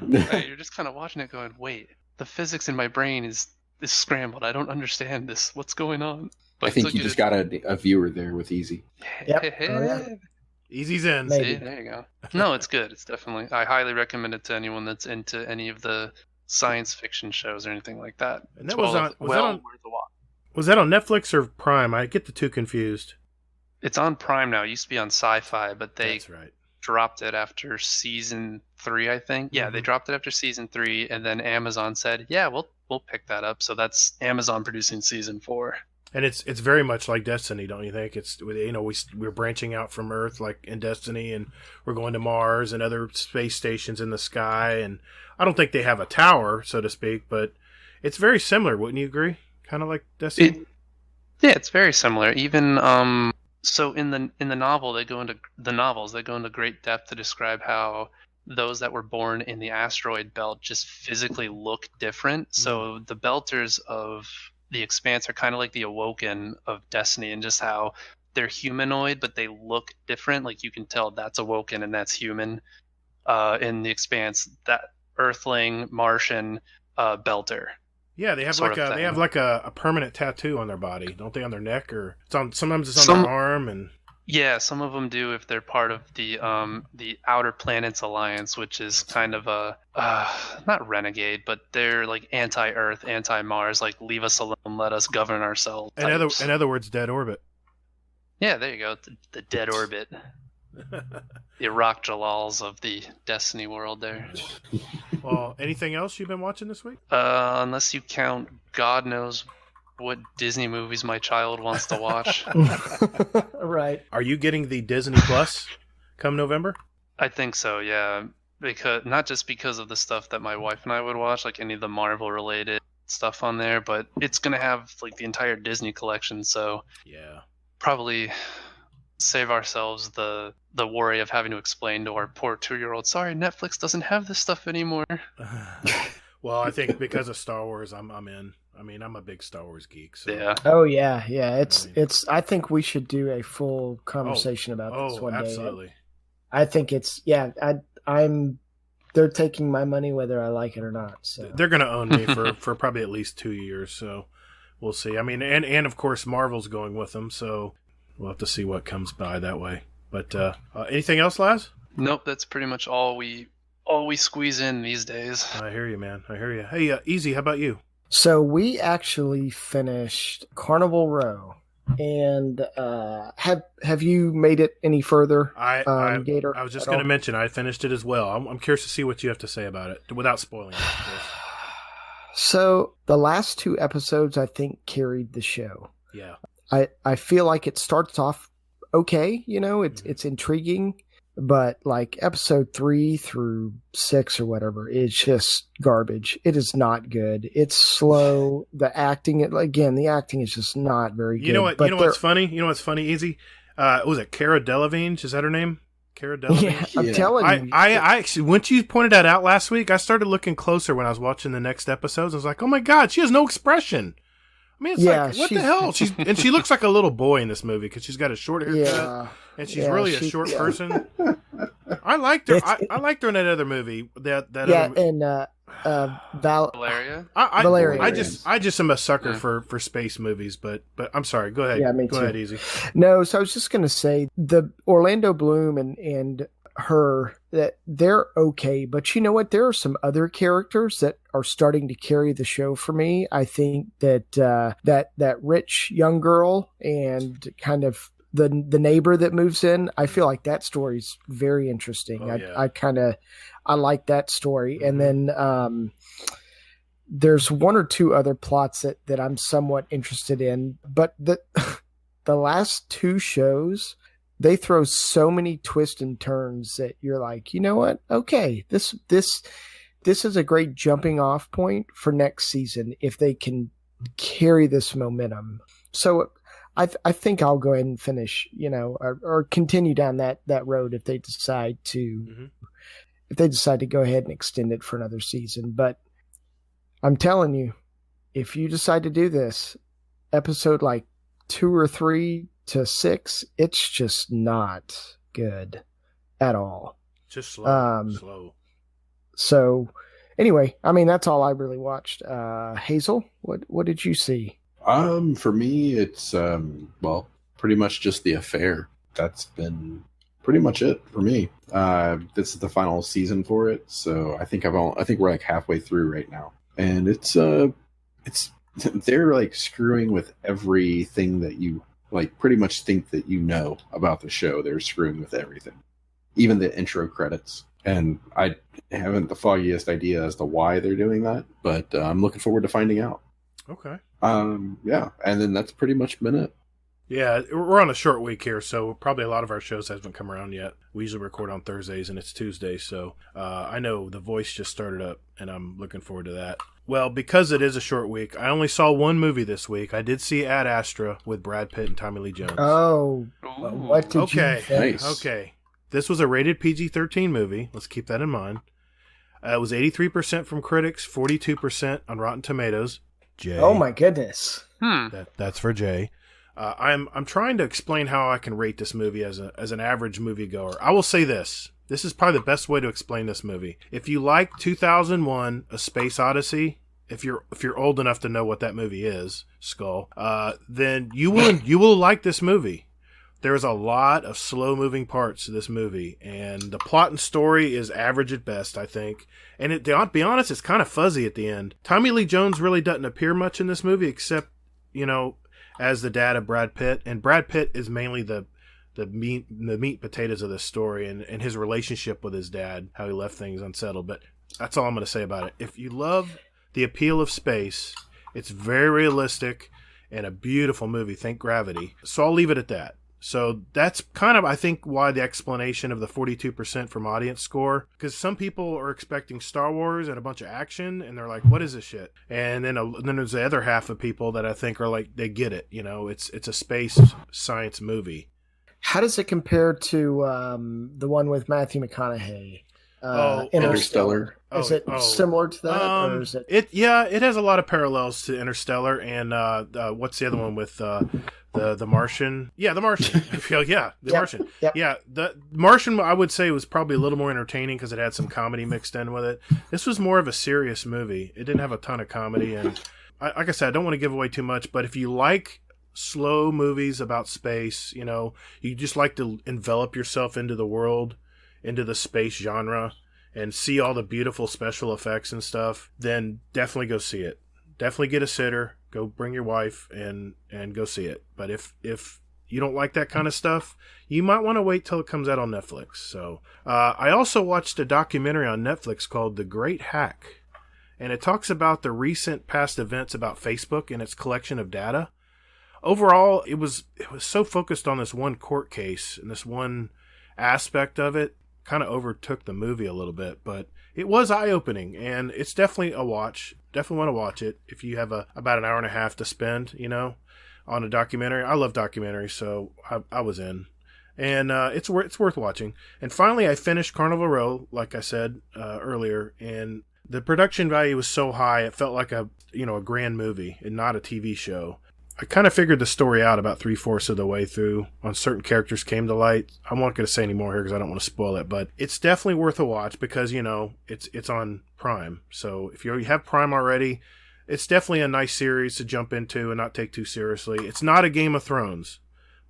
Yeah. Right, you're just kind of watching it, going, "Wait, the physics in my brain is scrambled. I don't understand this. What's going on?" But I think you just got a viewer there with Easy. Yep. Oh, yeah. Easy's in. See, there you go. No, it's good. It's definitely. I highly recommend it to anyone that's into any of the science fiction shows or anything like that. And that was on Netflix or Prime? I get the two confused. It's on Prime now. It used to be on Sci-Fi, but they That's right. dropped it after season 3, I think. Yeah, they dropped it after season 3, and then Amazon said, "Yeah, we'll pick that up." So that's Amazon producing season 4. And it's very much like Destiny, don't you think? It's, you know, we're branching out from Earth like in Destiny, and we're going to Mars and other space stations in the sky. And I don't think they have a tower, so to speak, but it's very similar. Wouldn't you agree? Kind of like Destiny. Yeah, it's very similar. Even so in the novels, they go into great depth to describe how those that were born in the asteroid belt just physically look different. So the Belters of the Expanse are kind of like the Awoken of Destiny, and just how they're humanoid, but they look different. Like you can tell that's Awoken and that's human. In the Expanse, that Earthling, Martian, Belter. Yeah, they have like a permanent tattoo on their body, don't they? On their neck, or sometimes it's on their arm, and yeah, some of them do if they're part of the Outer Planets Alliance, which is kind of a not renegade, but they're like anti-Earth, anti-Mars, like leave us alone, let us govern ourselves. In other words, dead orbit. Yeah, there you go, the dead orbit. The Iraq Jalals of the Destiny world there. Well, anything else you've been watching this week? Unless you count God knows what Disney movies my child wants to watch. Right. Are you getting the Disney Plus come November? I think so, yeah. Because not just because of the stuff that my wife and I would watch, like any of the Marvel related stuff on there, but it's gonna have like the entire Disney collection, so yeah. Probably save ourselves the worry of having to explain to our poor 2-year-old, sorry, Netflix doesn't have this stuff anymore. Well, I think because of Star Wars, I'm in. I mean, I'm a big Star Wars geek. So. Yeah. Oh yeah. It's. I think we should do a full conversation about this one day. Absolutely. I think it's. Yeah. I'm. They're taking my money whether I like it or not. So they're going to own me for probably at least 2 years. So we'll see. I mean, and of course Marvel's going with them. So we'll have to see what comes by that way. But anything else, Laz? Nope. That's pretty much all we squeeze in these days. I hear you, man. I hear you. Hey, Easy, how about you? So we actually finished Carnival Row, and have you made it any further? Gatr, I was just going to mention I finished it as well. I'm curious to see what you have to say about it without spoiling it, of course. So the last 2 episodes, I think, carried the show. Yeah, I feel like it starts off okay. You know, it's intriguing. But like episode 3 through 6 or whatever is just garbage. It is not good. It's slow. The acting is just not very good. You know what? What's funny? You know what's funny? Easy. Was it Cara Delevingne? Is that her name? Cara Delevingne. Yeah, I'm telling you. I actually, once you pointed that out last week, I started looking closer when I was watching the next episodes. I was like, oh my god, she has no expression. I mean, it's like, what the hell? She looks like a little boy in this movie because she's got a short haircut. Yeah. And she's really a short person. I liked her. I liked her in that other movie. Valeria? Valeria. I just am a sucker Yeah. for space movies, but I'm sorry. Go ahead. Yeah, me Go too. ahead, Easy. No, so I was just gonna say the Orlando Bloom and her, that they're okay, but you know what? There are some other characters that are starting to carry the show for me. I think that that rich young girl and kind of the neighbor that moves in, I feel like that story's very interesting. Oh, yeah. I like that story. Mhm. And then there's one or two other plots that I'm somewhat interested in, but the last two shows, they throw so many twists and turns that you're like, you know what? Okay, this is a great jumping off point for next season if they can carry this momentum. So I think I'll go ahead and finish, or continue down that road if they decide to go ahead and extend it for another season. But I'm telling you, if you decide to do this, episode like 2 or 3 to 6, it's just not good at all. Just slow. So anyway, I mean, that's all I really watched. Hazel, what did you see? For me, it's pretty much just The Affair. That's been pretty much it for me. This is the final season for it, so I think we're like halfway through right now, and it's they're like screwing with everything that you like pretty much think that you know about the show. They're screwing with everything, even the intro credits. And I haven't the foggiest idea as to why they're doing that, but I'm looking forward to finding out. Okay. Yeah, and then that's pretty much been it. Yeah, we're on a short week here, so probably a lot of our shows haven't come around yet. We usually record on Thursdays, and it's Tuesday, so I know The Voice just started up, and I'm looking forward to that. Well, because it is a short week, I only saw one movie this week. I did see Ad Astra with Brad Pitt and Tommy Lee Jones. Oh, Ooh. what did you think? Nice. Okay. This was a rated PG-13 movie. Let's keep that in mind. It was 83% from critics, 42% on Rotten Tomatoes. Jay. Oh my goodness. That's for Jay. I'm trying to explain how I can rate this movie as an average moviegoer. I will say this. This is probably the best way to explain this movie. If you like 2001: A Space Odyssey, if you're old enough to know what that movie is, Skull, then you will like this movie. There's a lot of slow-moving parts to this movie, and the plot and story is average at best, I think. And to be honest, it's kind of fuzzy at the end. Tommy Lee Jones really doesn't appear much in this movie, except, as the dad of Brad Pitt. And Brad Pitt is mainly the meat potatoes of this story, and his relationship with his dad, how he left things unsettled. But that's all I'm going to say about it. If you love the appeal of space, it's very realistic and a beautiful movie. Think Gravity. So I'll leave it at that. So that's kind of, I think, why the explanation of the 42% from audience score. Because some people are expecting Star Wars and a bunch of action, and they're like, what is this shit? And then there's the other half of people that I think are like, they get it. It's a space science movie. How does it compare to the one with Matthew McConaughey? Interstellar. Is it similar to that, or is it? It has a lot of parallels to Interstellar, and what's the other one with the Martian? Yeah, The Martian. Martian. Yep. Yeah, the Martian, I would say, was probably a little more entertaining because it had some comedy mixed in with it. This was more of a serious movie. It didn't have a ton of comedy, and like I said, I don't want to give away too much, but if you like slow movies about space, you just like to envelop yourself into the world, into the space genre, and see all the beautiful special effects and stuff, then definitely go see it. Definitely get a sitter. Go bring your wife and go see it. But if you don't like that kind of stuff, you might want to wait till it comes out on Netflix. So I also watched a documentary on Netflix called The Great Hack, and it talks about the recent past events about Facebook and its collection of data. Overall, it was so focused on this one court case and this one aspect of it, kind of overtook the movie a little bit, but it was eye-opening, and it's definitely a watch. Definitely want to watch it if you have about an hour and a half to spend, on a documentary. I love documentaries, so I was in, and it's worth watching. And finally, I finished Carnival Row, like I said earlier, and the production value was so high it felt like a grand movie and not a TV show. I kind of figured the story out about 3/4 of the way through. On certain characters came to light. I'm not going to say any more here because I don't want to spoil it, but it's definitely worth a watch because, you know, it's on Prime. So if you have Prime already, it's definitely a nice series to jump into and not take too seriously. It's not a Game of Thrones,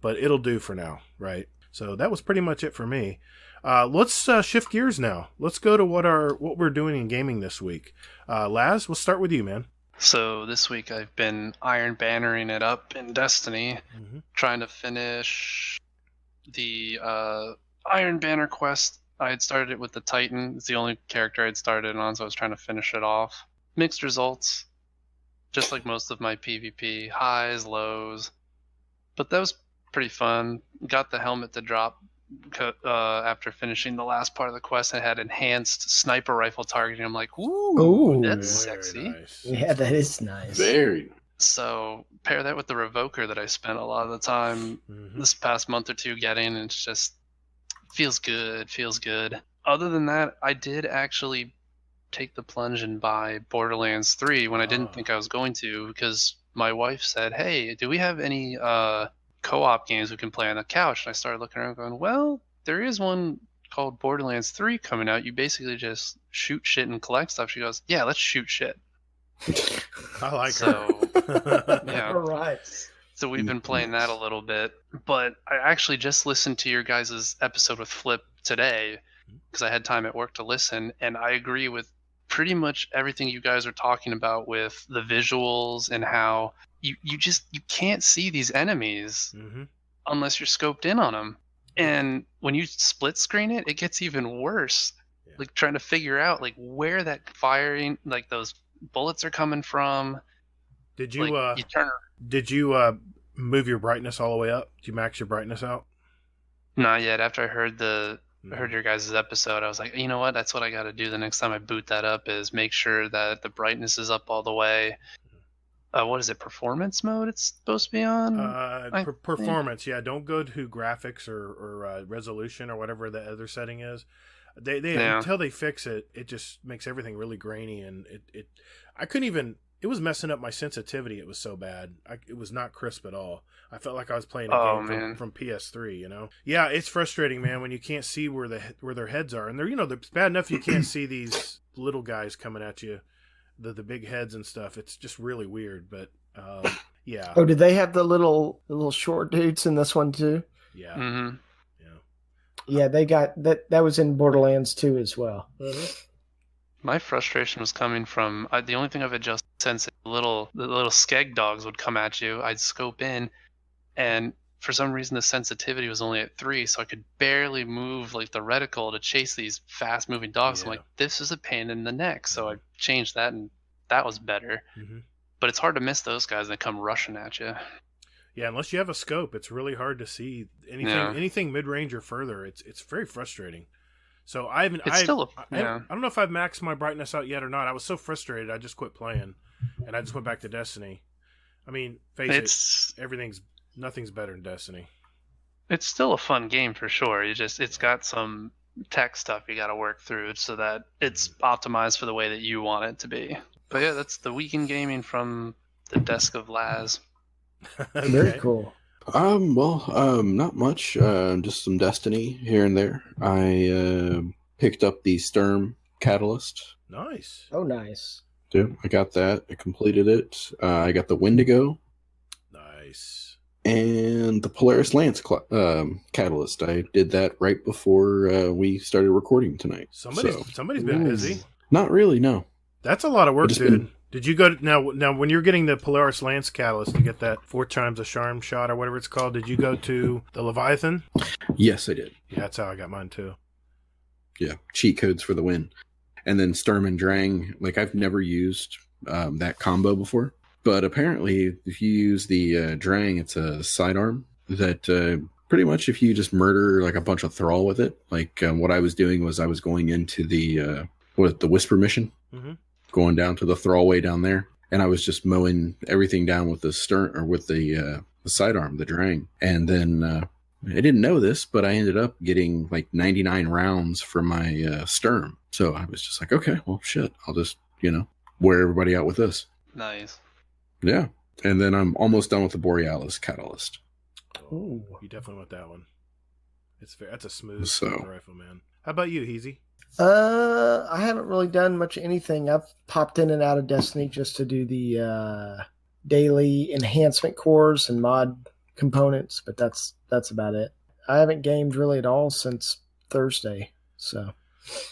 but it'll do for now, right? So that was pretty much it for me. Let's shift gears now. Let's go to what we're doing in gaming this week. Laz, we'll start with you, man. So this week I've been Iron Bannering it up in Destiny, trying to finish the Iron Banner quest. I had started it with the Titan. It's the only character I'd started on, so I was trying to finish it off. Mixed results, just like most of my PvP, highs, lows. But that was pretty fun. Got the helmet to drop after finishing the last part of the quest. I had enhanced sniper rifle targeting. I'm like, ooh, that's sexy. Nice. Yeah, that is nice. Very. So pair that with the revoker that I spent a lot of the time this past month or two getting, and it's just feels good. Other than that, I did actually take the plunge and buy Borderlands 3 when I didn't think I was going to, because my wife said, hey, do we have any co-op games we can play on the couch? And I started looking around going, well, there is one called Borderlands 3 coming out. You basically just shoot shit and collect stuff. She goes, yeah, let's shoot shit. I like her. Yeah. All right. So we've been playing that a little bit. But I actually just listened to your guys' episode with Flip today because I had time at work to listen. And I agree with pretty much everything you guys are talking about with the visuals and how you can't see these enemies unless you're scoped in on them. And when you split screen it, it gets even worse. Yeah. Like trying to figure out like where that firing, like those bullets are coming from. Did you like, did you move your brightness all the way up? Did you max your brightness out? Not yet. After I heard your guys' episode, I was like, you know what? That's what I got to do the next time I boot that up is make sure that the brightness is up all the way. What is it? Performance mode it's supposed to be on? Performance, yeah. Don't go to graphics or resolution or whatever the other setting is. They until they fix it, it just makes everything really grainy, and I couldn't even. It was messing up my sensitivity. It was so bad. It was not crisp at all. I felt like I was playing a game from PS3. You know? Yeah, it's frustrating, man, when you can't see where their heads are, and it's bad enough you can't see these little guys coming at you, the big heads and stuff. It's just really weird. But yeah. Oh, did they have the little short dudes in this one too? Yeah. Mm-hmm. Yeah, they got that. That was in Borderlands 2 as well. My frustration was coming from the only thing I've adjusted since the little skeg dogs would come at you. I'd scope in, and for some reason the sensitivity was only at 3, so I could barely move like the reticle to chase these fast moving dogs. Yeah. I'm like, this is a pain in the neck. So I changed that, and that was better. But it's hard to miss those guys that come rushing at you. Yeah, unless you have a scope, it's really hard to see anything mid range or further. It's very frustrating. So I don't know if I've maxed my brightness out yet or not. I was so frustrated, I just quit playing, and I just went back to Destiny. I mean, nothing's better than Destiny. It's still a fun game for sure. It's got some tech stuff you got to work through so that it's optimized for the way that you want it to be. But yeah, that's the week in gaming from the desk of Laz. Okay. Very cool. Not much. Just some Destiny here and there. I picked up the Sturm Catalyst. Nice. Oh, nice. Yeah, I got that. I completed it. I got the Wendigo. Nice. And the Polaris Lance Catalyst. I did that right before we started recording tonight. Somebody's been busy. Not really, no. That's a lot of work, dude. Did you go now? When you're getting the Polaris Lance Catalyst to get that 4 times a charm shot or whatever it's called, did you go to the Leviathan? Yes, I did. Yeah, that's how I got mine too. Yeah, cheat codes for the win. And then Sturm and Drang, like I've never used that combo before, but apparently if you use the Drang, it's a sidearm that pretty much if you just murder like a bunch of thrall with it, like what I was doing was I was going into the Whisper mission. Going down to the thrallway down there, and I was just mowing everything down with the sidearm, the Drang. And then I didn't know this, but I ended up getting like 99 rounds for my Sturm. So I was just like, okay, well, shit, I'll just wear everybody out with this. Nice. Yeah. And then I'm almost done with the Borealis Catalyst. Oh, you definitely want that one. That's a smooth So. rifle, man. How about you, Heezy? I haven't really done much anything. I've popped in and out of Destiny just to do the daily enhancement cores and mod components, but that's about it. I haven't gamed really at all since Thursday. So,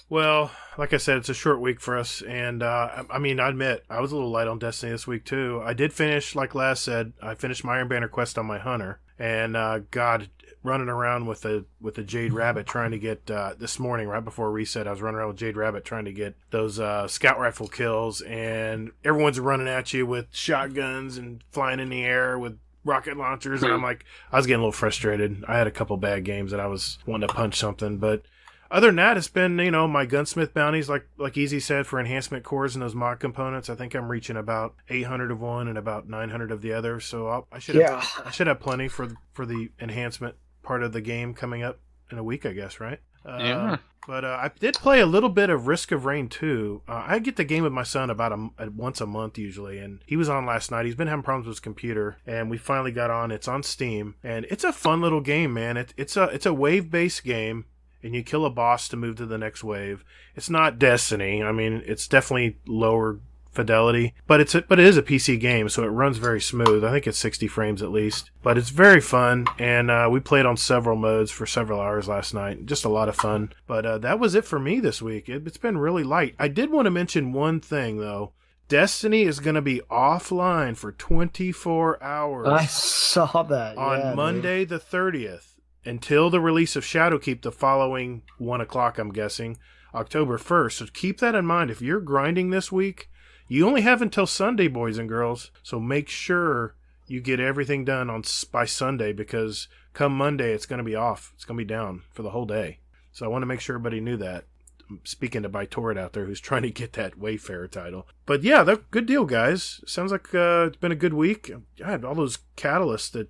well, like I said, it's a short week for us, and I mean, I admit I was a little light on Destiny this week too. I did finish, like Laz said, I finished my Iron Banner quest on my Hunter, and God, running around with a Jade Rabbit trying to get this morning right before reset. I was running around with Jade Rabbit trying to get those scout rifle kills, and everyone's running at you with shotguns and flying in the air with rocket launchers, and I was getting a little frustrated. I had a couple bad games that I was wanting to punch something, but other than that, it's been, my gunsmith bounties, like Easy said, for enhancement cores and those mod components. I think I'm reaching about 800 of one and about 900 of the other, so I should have plenty for the enhancement part of the game coming up in a week, I guess, right? Yeah. But I did play a little bit of Risk of Rain 2. I get the game with my son about once a month usually, and he was on last night. He's been having problems with his computer, and we finally got on. It's on Steam, and it's a fun little game, man. It's a wave-based game, and you kill a boss to move to the next wave. It's not Destiny. I mean, it's definitely lower fidelity, but it is a PC game, so it runs very smooth. I think it's 60 frames at least, but it's very fun, and we played on several modes for several hours last night. Just a lot of fun. But that was it for me this week. It's been really light. I did want to mention one thing though. Destiny is going to be offline for 24 hours. I saw that on Monday the 30th until the release of Shadowkeep the following 1 o'clock, I'm guessing, October 1st. So keep that in mind. If you're grinding this week, you only have until Sunday, boys and girls, so make sure you get everything done by Sunday, because come Monday, it's going to be off. It's going to be down for the whole day. So I want to make sure everybody knew that. I'm speaking to Bytorrid out there, who's trying to get that Wayfarer title. But yeah, good deal, guys. Sounds like it's been a good week. God, all those catalysts that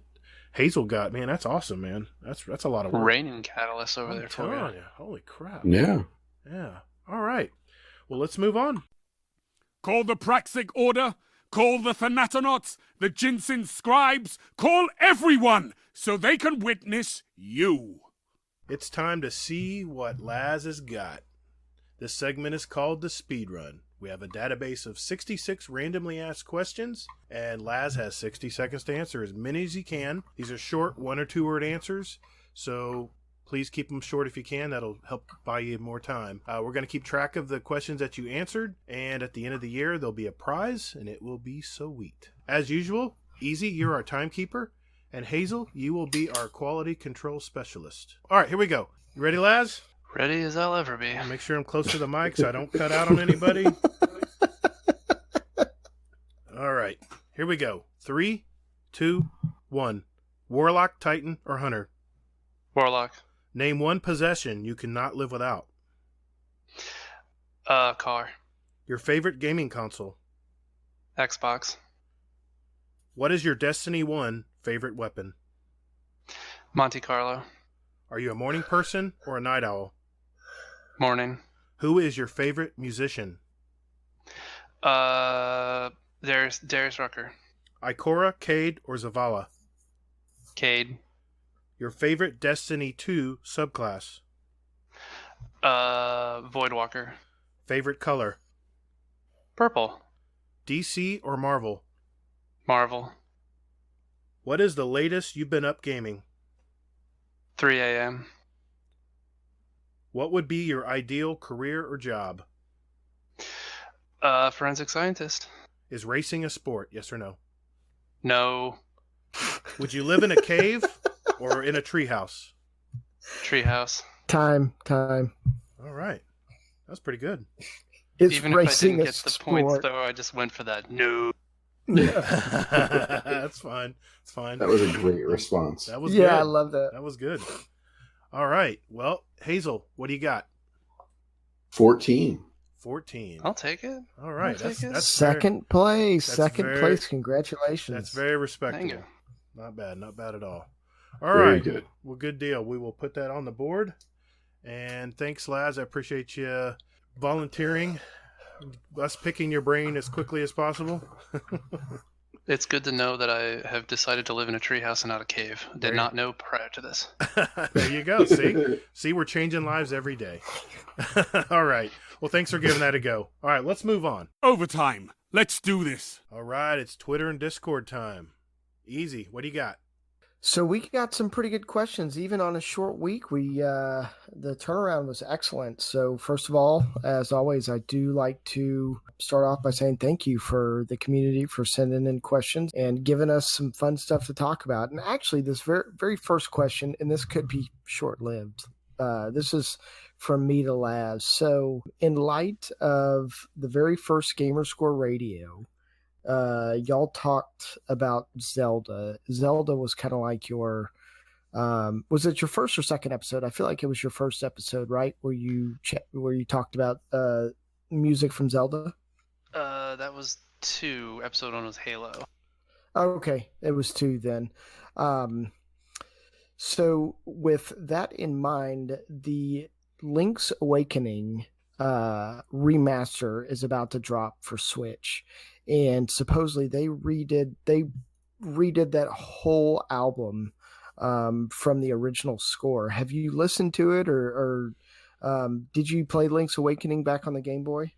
Hazel got, man, that's awesome, man. That's a lot of work. Raining catalysts over there for you. Holy crap. Yeah. Yeah. All right. Well, let's move on. Call the Praxic Order, call the Thanatonauts, the Jinsen Scribes, call everyone so they can witness you. It's time to see what Laz has got. This segment is called the Speed Run. We have a database of 66 randomly asked questions, and Laz has 60 seconds to answer as many as he can. These are short 1 or 2 word answers, so please keep them short if you can. That'll help buy you more time. We're going to keep track of the questions that you answered, and at the end of the year, there'll be a prize, and it will be sweet. As usual, Easy, you're our timekeeper, and Hazel, you will be our quality control specialist. All right, here we go. You ready, Laz? Ready as I'll ever be. I'll make sure I'm close to the mic so I don't cut out on anybody. All right, here we go. 3, 2, 1. Warlock, Titan, or Hunter? Warlock. Name one possession you cannot live without. Car. Your favorite gaming console. Xbox. What is your Destiny 1 favorite weapon? Monte Carlo. Are you a morning person or a night owl? Morning. Who is your favorite musician? Darius Rucker. Ikora, Cade, or Zavala? Cade. Your favorite Destiny 2 subclass? Voidwalker. Favorite color? Purple. DC or Marvel? Marvel. What is the latest you've been up gaming? 3 a.m. What would be your ideal career or job? Forensic scientist. Is racing a sport, yes or no? No. Would you live in a cave or in a treehouse? Treehouse. Time. All right. That's pretty good. It's Even racing if I didn't get the sport. points, though, I just went for that. No. That's fine. It's fine. That was a great response. That was good. I love that. That was good. All right. Well, Hazel, what do you got? 14. 14. I'll take it. All right. I'll take it. That's Second place. that's Second very- place. Congratulations. That's very respectable. Thank you. Not bad. Not bad at all. All Very right. good. Well, good deal. We will put that on the board. And thanks, Laz. I appreciate you volunteering, us picking your brain as quickly as possible. It's good to know that I have decided to live in a treehouse and not a cave. I did not know prior to this. There you go. See, we're changing lives every day. All right. Well, thanks for giving that a go. All right, let's move on. Overtime. Let's do this. All right, it's Twitter and Discord time. Easy. What do you got? So we got some pretty good questions, even on a short week. The turnaround was excellent. So first of all, as always, I do like to start off by saying thank you for the community for sending in questions and giving us some fun stuff to talk about. And actually, this very first question, and this could be short-lived. This is from me to Laz. So in light of the very first Gamerscore radio, y'all talked about Zelda. Zelda was kind of like your, was it your first or second episode? I feel like it was your first episode, right? Where you talked about music from Zelda. That was 2. Episode 1 was Halo. Oh, okay, it was 2 then. So with that in mind, the Link's Awakening remaster is about to drop for Switch. And supposedly they redid that whole album from the original score. Have you listened to it, or did you play Link's Awakening back on the Game Boy?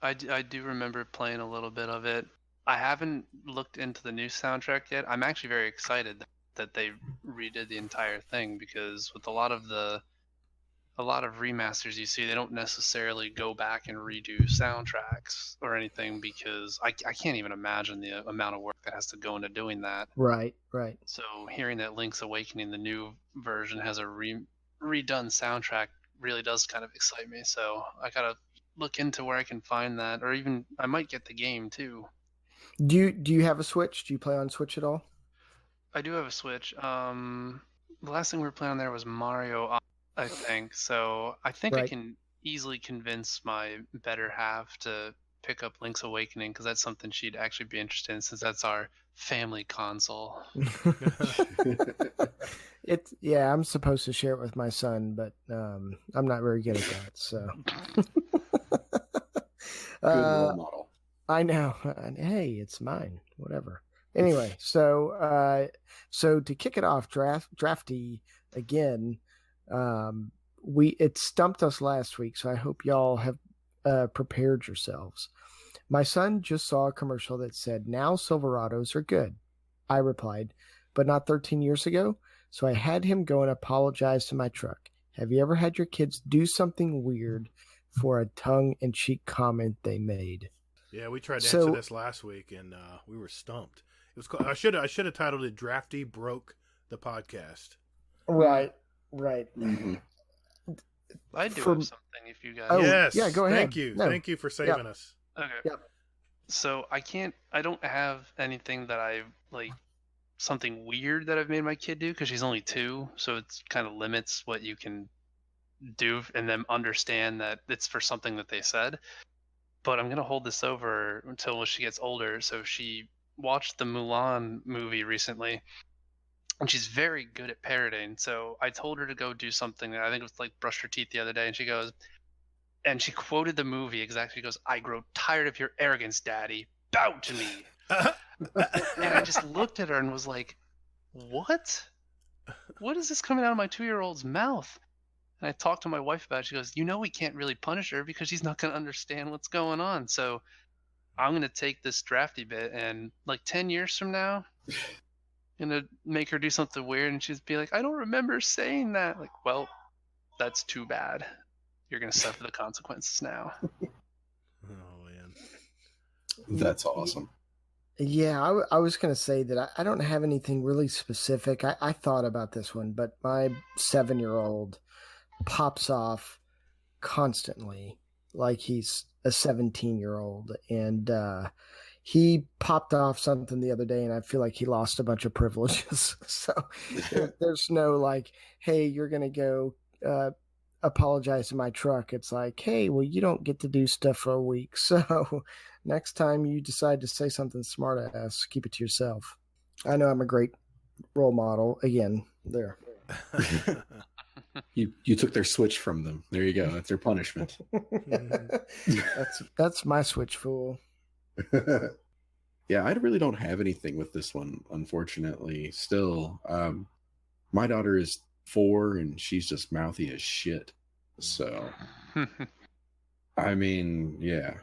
I do remember playing a little bit of it. I haven't looked into the new soundtrack yet. I'm actually very excited that they redid the entire thing, because with a lot of remasters you see, they don't necessarily go back and redo soundtracks or anything, because I can't even imagine the amount of work that has to go into doing that. Right. So hearing that Link's Awakening, the new version, has a redone soundtrack really does kind of excite me. So I gotta look into where I can find that, or even I might get the game too. Do you have a Switch? Do you play on Switch at all? I do have a Switch. The last thing we were playing on there was Mario, I think. So I think I can easily convince my better half to pick up Link's Awakening, because that's something she'd actually be interested in, since that's our family console. I'm supposed to share it with my son, but I'm not very good at that. So Good role model. I know. Hey, it's mine. Whatever. Anyway, so to kick it off, drafty again. It stumped us last week, so I hope y'all have prepared yourselves. My son just saw a commercial that said, "Now Silverados are good." I replied, "But not 13 years ago?" So I had him go and apologize to my truck. Have you ever had your kids do something weird for a tongue-in-cheek comment they made? Yeah, we tried to answer this last week, and we were stumped. It was called, I should have titled it "Drafty Broke the Podcast." Right. Mm-hmm. I do have something if you guys. Oh, yes. Yeah, go ahead. Thank you. No. Thank you for saving us. Okay. Yep. So I don't have anything that something weird that I've made my kid do, because she's only 2, so it's kind of limits what you can do and them understand that it's for something that they said. But I'm gonna hold this over until she gets older. So she watched the Mulan movie recently, and she's very good at parroting. So I told her to go do something. I think it was like brush her teeth the other day, and she goes, and she quoted the movie exactly. She goes, "I grow tired of your arrogance, Daddy. Bow to me." And I just looked at her and was like, "What? What is this coming out of my 2-year-old's mouth?" And I talked to my wife about it. She goes, "We can't really punish her because she's not going to understand what's going on. So I'm going to take this drafty bit, and like 10 years from now, I'm going to make her do something weird, and she's be like, I don't remember saying that." Like, well, that's too bad. You're going to suffer the consequences now. Oh, man. That's awesome. Yeah, I was going to say that I don't have anything really specific. I thought about this one, but my 7-year-old pops off constantly like he's a 17-year-old, and he popped off something the other day, and I feel like he lost a bunch of privileges. So there's no like, hey, you're going to go apologize to my truck. It's like, hey, well, you don't get to do stuff for a week. So next time you decide to say something smart ass, keep it to yourself. I know I'm a great role model. Again, there. You took their Switch from them. There you go. That's their punishment. That's my Switch, fool. Yeah, I really don't have anything with this one, unfortunately. Still, my daughter is 4 and she's just mouthy as shit. So, I mean, yeah,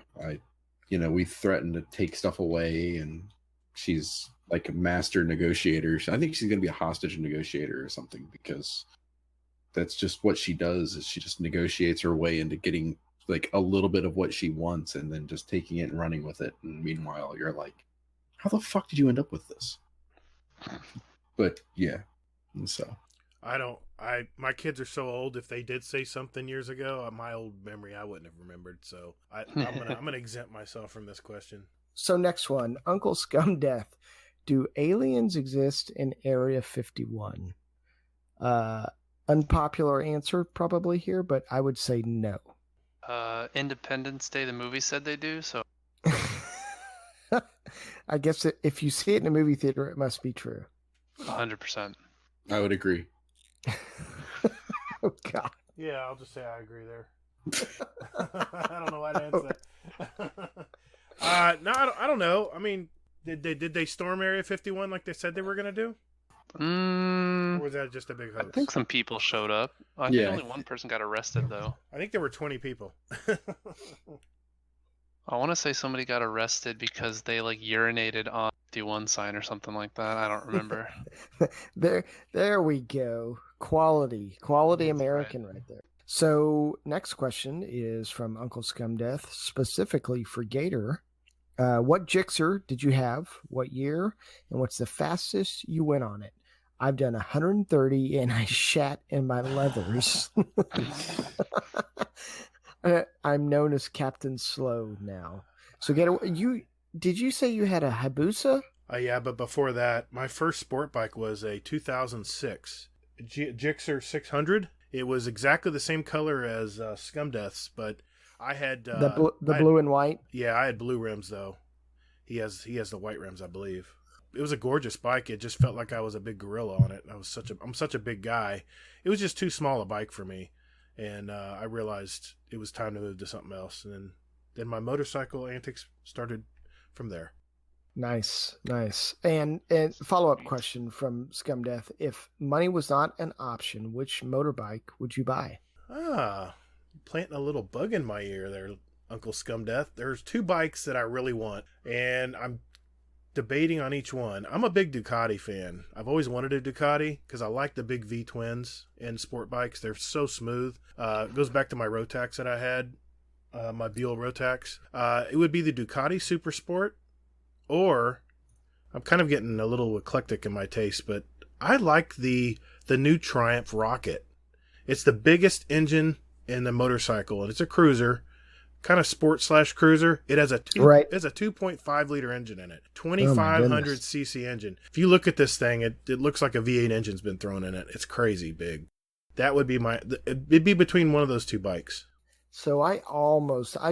we threatened to take stuff away, and she's like a master negotiator. I think she's gonna be a hostage negotiator or something, because that's just what she does. Is she just negotiates her way into getting like a little bit of what she wants, and then just taking it and running with it. And meanwhile, you're like, how the fuck did you end up with this? But yeah, and so my kids are so old. If they did say something years ago, my old memory, I wouldn't have remembered. So I'm gonna exempt myself from this question. So next one, Uncle Scum Death. Do aliens exist in Area 51? Unpopular answer probably here, but I would say no. Independence Day, the movie said they do, so I guess if you see it in a movie theater, it must be true. 100%. I would agree. Oh God. Yeah, I'll just say I agree there. I don't know why to answer that. No, I don't know. I mean, did they storm Area 51 like they said they were going to do? Or was that just a big hoax? I think some people showed up. I think only one person got arrested, though. I think there were 20 people. I want to say somebody got arrested because they like urinated on the 51 sign or something like that. I don't remember. There we go. Quality American right there. So next question is from Uncle Scum Death, specifically for Gatr. What Gixxer did you have? What year? And what's the fastest you went on it? I've done 130 and I shat in my leathers. I'm known as Captain Slow now. So did you say you had a Hayabusa? Yeah, but before that, my first sport bike was a 2006 Gixxer 600. It was exactly the same color as Scum Death's, but I had the blue and white. Yeah, I had blue rims though. He has the white rims, I believe. It was a gorgeous bike. It just felt like I was a big gorilla on it. I'm such a big guy. It was just too small a bike for me, and I realized it was time to move to something else. And then my motorcycle antics started from there. Nice. And follow-up question from Scum Death: if money was not an option, which motorbike would you buy? Planting a little bug in my ear there, Uncle Scum Death. There's 2 bikes that I really want, and I'm debating on each one. I'm a big Ducati fan. I've always wanted a Ducati because I like the big V twins in sport bikes. They're so smooth. It goes back to my Rotax that I had, my Buell Rotax. It would be the Ducati Super Sport, or I'm kind of getting a little eclectic in my taste, but I like the new Triumph Rocket. It's the biggest engine in the motorcycle, and it's a cruiser, kind of sport / cruiser. It has it's a 2.5 liter engine in it, 2,500 cc engine. If you look at this thing, it looks like a V8 engine's been thrown in it. It's crazy big. That would be it'd be between one of those 2 bikes. So I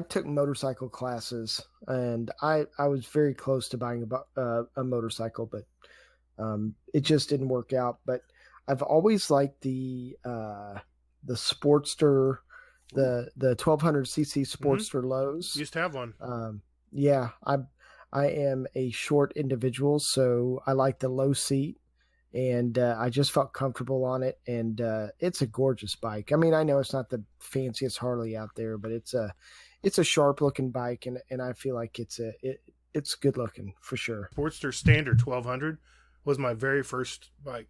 took motorcycle classes, and I was very close to buying a motorcycle, but it just didn't work out. But I've always liked the Sportster, the 1200cc Sportster lows. Used to have one. Yeah, I am a short individual, so I like the low seat, and I just felt comfortable on it, and it's a gorgeous bike. I mean, I know it's not the fanciest Harley out there, but it's a sharp looking bike, and I feel like it's good looking for sure. Sportster Standard 1200 was my very first bike,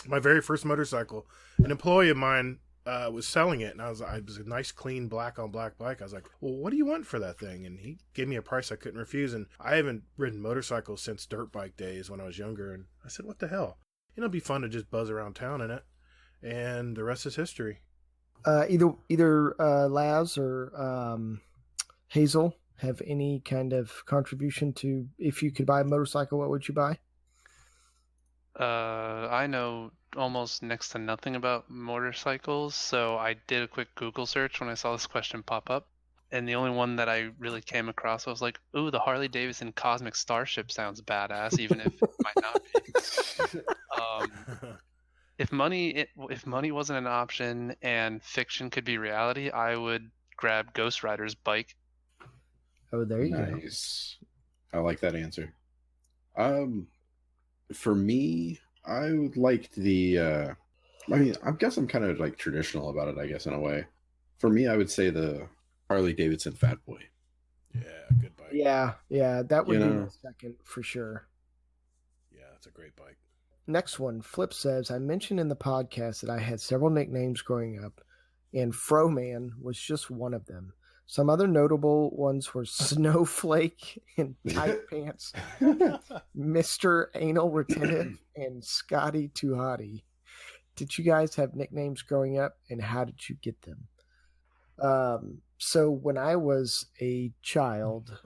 my very first motorcycle. An employee of mine was selling it, and it was a nice clean black on black bike. I was like, well, what do you want for that thing? And he gave me a price I couldn't refuse. And I haven't ridden motorcycles since dirt bike days when I was younger. And I said, what the hell? It'd be fun to just buzz around town in it. And the rest is history. Either Laz or Hazel have any kind of contribution to, if you could buy a motorcycle, what would you buy? I know almost next to nothing about motorcycles, so I did a quick Google search when I saw this question pop up, and the only one that I really came across was like, ooh, the Harley Davidson Cosmic Starship sounds badass, even if it might not be. If money wasn't an option and fiction could be reality, I would grab Ghost Rider's bike. Oh, there you go. I like that answer. For me, I liked the. I guess I'm kind of like traditional about it. I guess in a way. For me, I would say the Harley Davidson Fat Boy. Yeah, good bike. Yeah, that would You be know. my second for sure. Yeah, that's a great bike. Next one, Flip says, I mentioned in the podcast that I had several nicknames growing up, and Froman was just one of them. Some other notable ones were Snowflake and Tight Pants, Mr. Anal Retentive, and Scotty Too Hottie. Did you guys have nicknames growing up, and how did you get them? So when I was a child,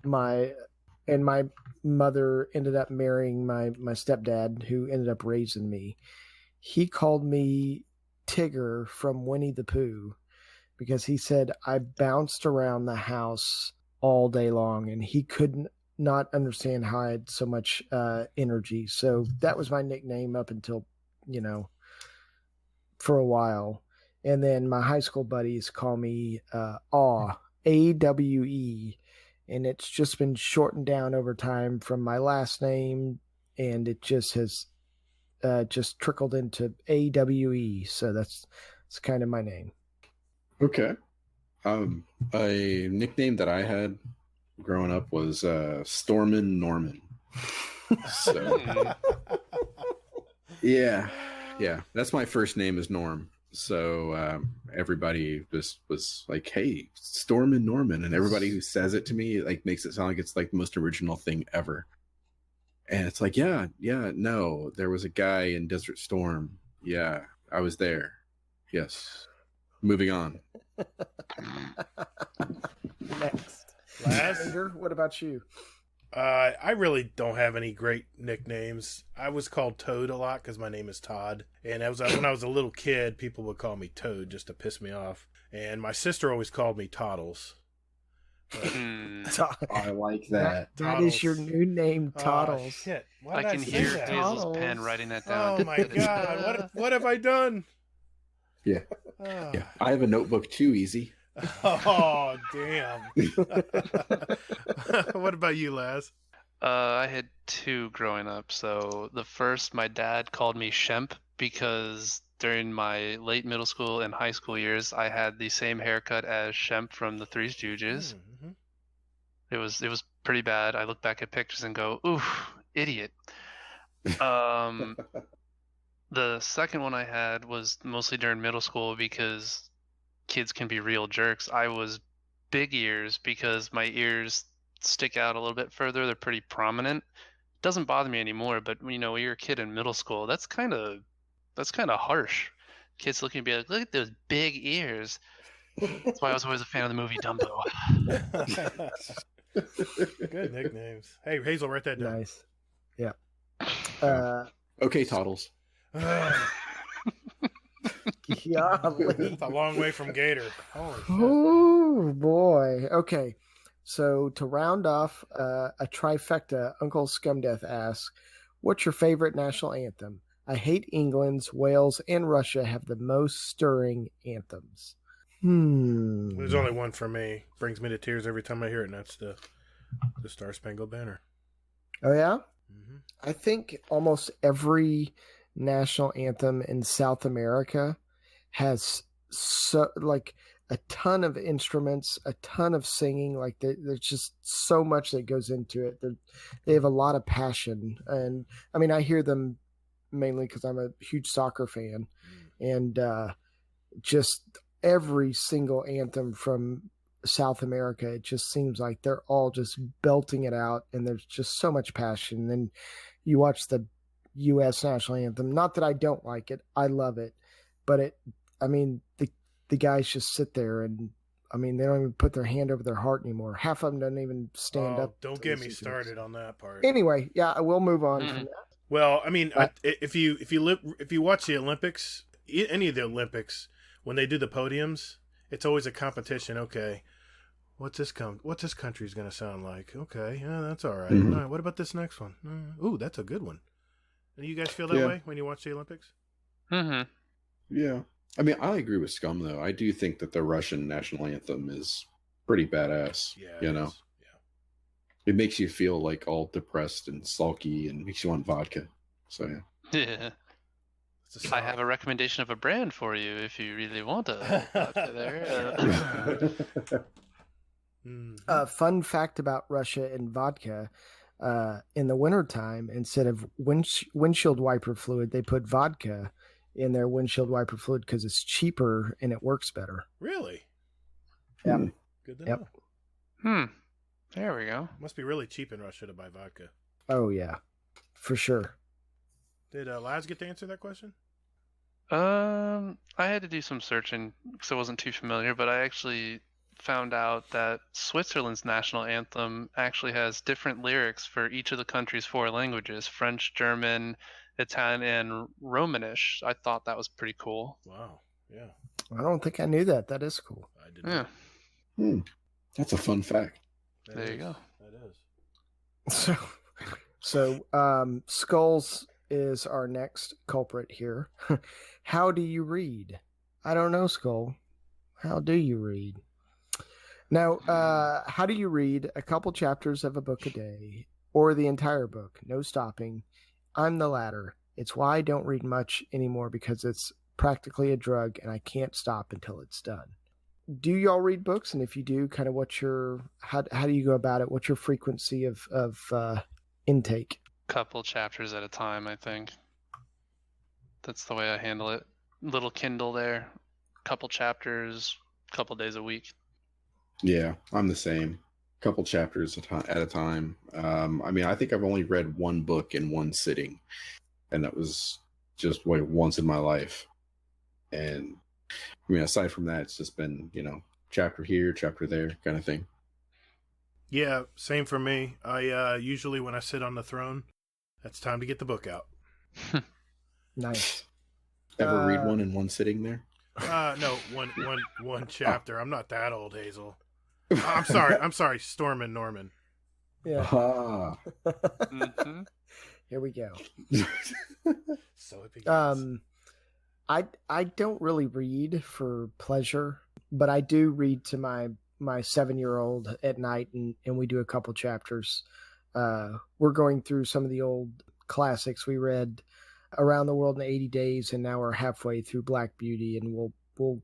my mother ended up marrying my stepdad, who ended up raising me. He called me Tigger from Winnie the Pooh because he said I bounced around the house all day long, and he could not understand how I had so much energy. So that was my nickname up until, for a while. And then my high school buddies call me Awe, AWE, and it's just been shortened down over time from my last name, and it just has just trickled into AWE. So that's kind of my name. Okay. A nickname that I had growing up was Stormin' Norman. So yeah, that's my first name is Norm. So everybody just was like, "Hey, Stormin' Norman," and everybody who says it to me like makes it sound like it's like the most original thing ever. And it's like, yeah, no, there was a guy in Desert Storm. Yeah, I was there. Yes. Moving on. Next. Laz? Andrew, what about you? I really don't have any great nicknames. I was called Toad a lot because my name is Todd. And when I was a little kid, people would call me Toad just to piss me off. And my sister always called me Toddles. I like that. That is your new name, Toddles. Oh, shit. I can hear Hazel's pen writing that down. Oh my god, what have I done? Yeah. Yeah. I have a notebook too, Easy. Oh, damn. What about you, Laz? I had two growing up. So the first, my dad called me Shemp because during my late middle school and high school years, I had the same haircut as Shemp from the Three Stooges. Mm-hmm. It was pretty bad. I look back at pictures and go, oof, idiot. The second one I had was mostly during middle school because kids can be real jerks. I was Big Ears because my ears stick out a little bit further. They're pretty prominent. It doesn't bother me anymore, but when you're a kid in middle school, that's kind of harsh. Kids looking at me like, look at those big ears. That's why I was always a fan of the movie Dumbo. Good nicknames. Hey, Hazel, write that down. Nice. Yeah. Okay, Toddles. Yeah. It's a long way from Gatr. Holy shit. Oh boy. Okay. So to round off a trifecta, Uncle Scumdeath asks, "What's your favorite national anthem?" I hate England's, Wales, and Russia have the most stirring anthems. There's only one for me. Brings me to tears every time I hear it, and that's the Star Spangled Banner. Oh yeah. Mm-hmm. I think almost every national anthem in South America has a ton of instruments, a ton of singing. Like there's just so much that goes into it. They have a lot of passion, and I mean I hear them mainly because I'm a huge soccer fan, and just every single anthem from South America, it just seems like they're all just belting it out, and there's just so much passion. And then you watch the U.S. national anthem. Not that I don't like it, I love it, but the guys just sit there and they don't even put their hand over their heart anymore. Half of them don't even stand up. Don't get me started on that part. Anyway, yeah, I will move on from that. Well, if you watch the Olympics, any of the Olympics, when they do the podiums, it's always a competition. Okay, what's this country's going to sound like? Okay, yeah, that's all right. Mm-hmm. All right. What about this next one? Ooh, that's a good one. Do you guys feel that way when you watch the Olympics? Mm-hmm. Yeah. I mean, I agree with Scum, though. I do think that the Russian national anthem is pretty badass. Yeah. It makes you feel like all depressed and sulky and makes you want vodka. So yeah. Yeah. I have a recommendation of a brand for you if you really want a vodka there. Fun fact about Russia and vodka. In the wintertime, instead of windshield wiper fluid, they put vodka in their windshield wiper fluid because it's cheaper and it works better. Really? Yep. Good to know. There we go. Must be really cheap in Russia to buy vodka. Oh, yeah. For sure. Did Laz get to answer that question? I had to do some searching because I wasn't too familiar, but I actually found out that Switzerland's national anthem actually has different lyrics for each of the country's 4 languages: French, German, Italian, and Romanish. I thought that was pretty cool. Wow. Yeah. I don't think I knew that. That is cool. I did. Yeah. That's a fun fact. There you go. That is. So Skulls is our next culprit here. How do you read? I don't know, Skull. How do you read? Now, how do you read a couple chapters of a book a day or the entire book? No stopping. I'm the latter. It's why I don't read much anymore, because it's practically a drug and I can't stop until it's done. Do y'all read books? And if you do, kind of how do you go about it? What's your frequency of intake? Couple chapters at a time, I think. That's the way I handle it. Little Kindle there. Couple chapters, couple days a week. Yeah, I'm the same. Couple chapters at a time. I think I've only read one book in one sitting, and that was just once in my life. And aside from that, it's just been, chapter here, chapter there kind of thing. Yeah, same for me. I usually, when I sit on the throne, that's time to get the book out. Nice. Ever read one in one sitting there? No, one chapter. I'm not that old, Hazel. I'm sorry, Storm and Norman. Yeah. Mm-hmm. Here we go. So it begins. I don't really read for pleasure, but I do read to my 7-year-old at night, and we do a couple chapters. We're going through some of the old classics. We read Around the World in 80 Days, and now we're halfway through Black Beauty, and we'll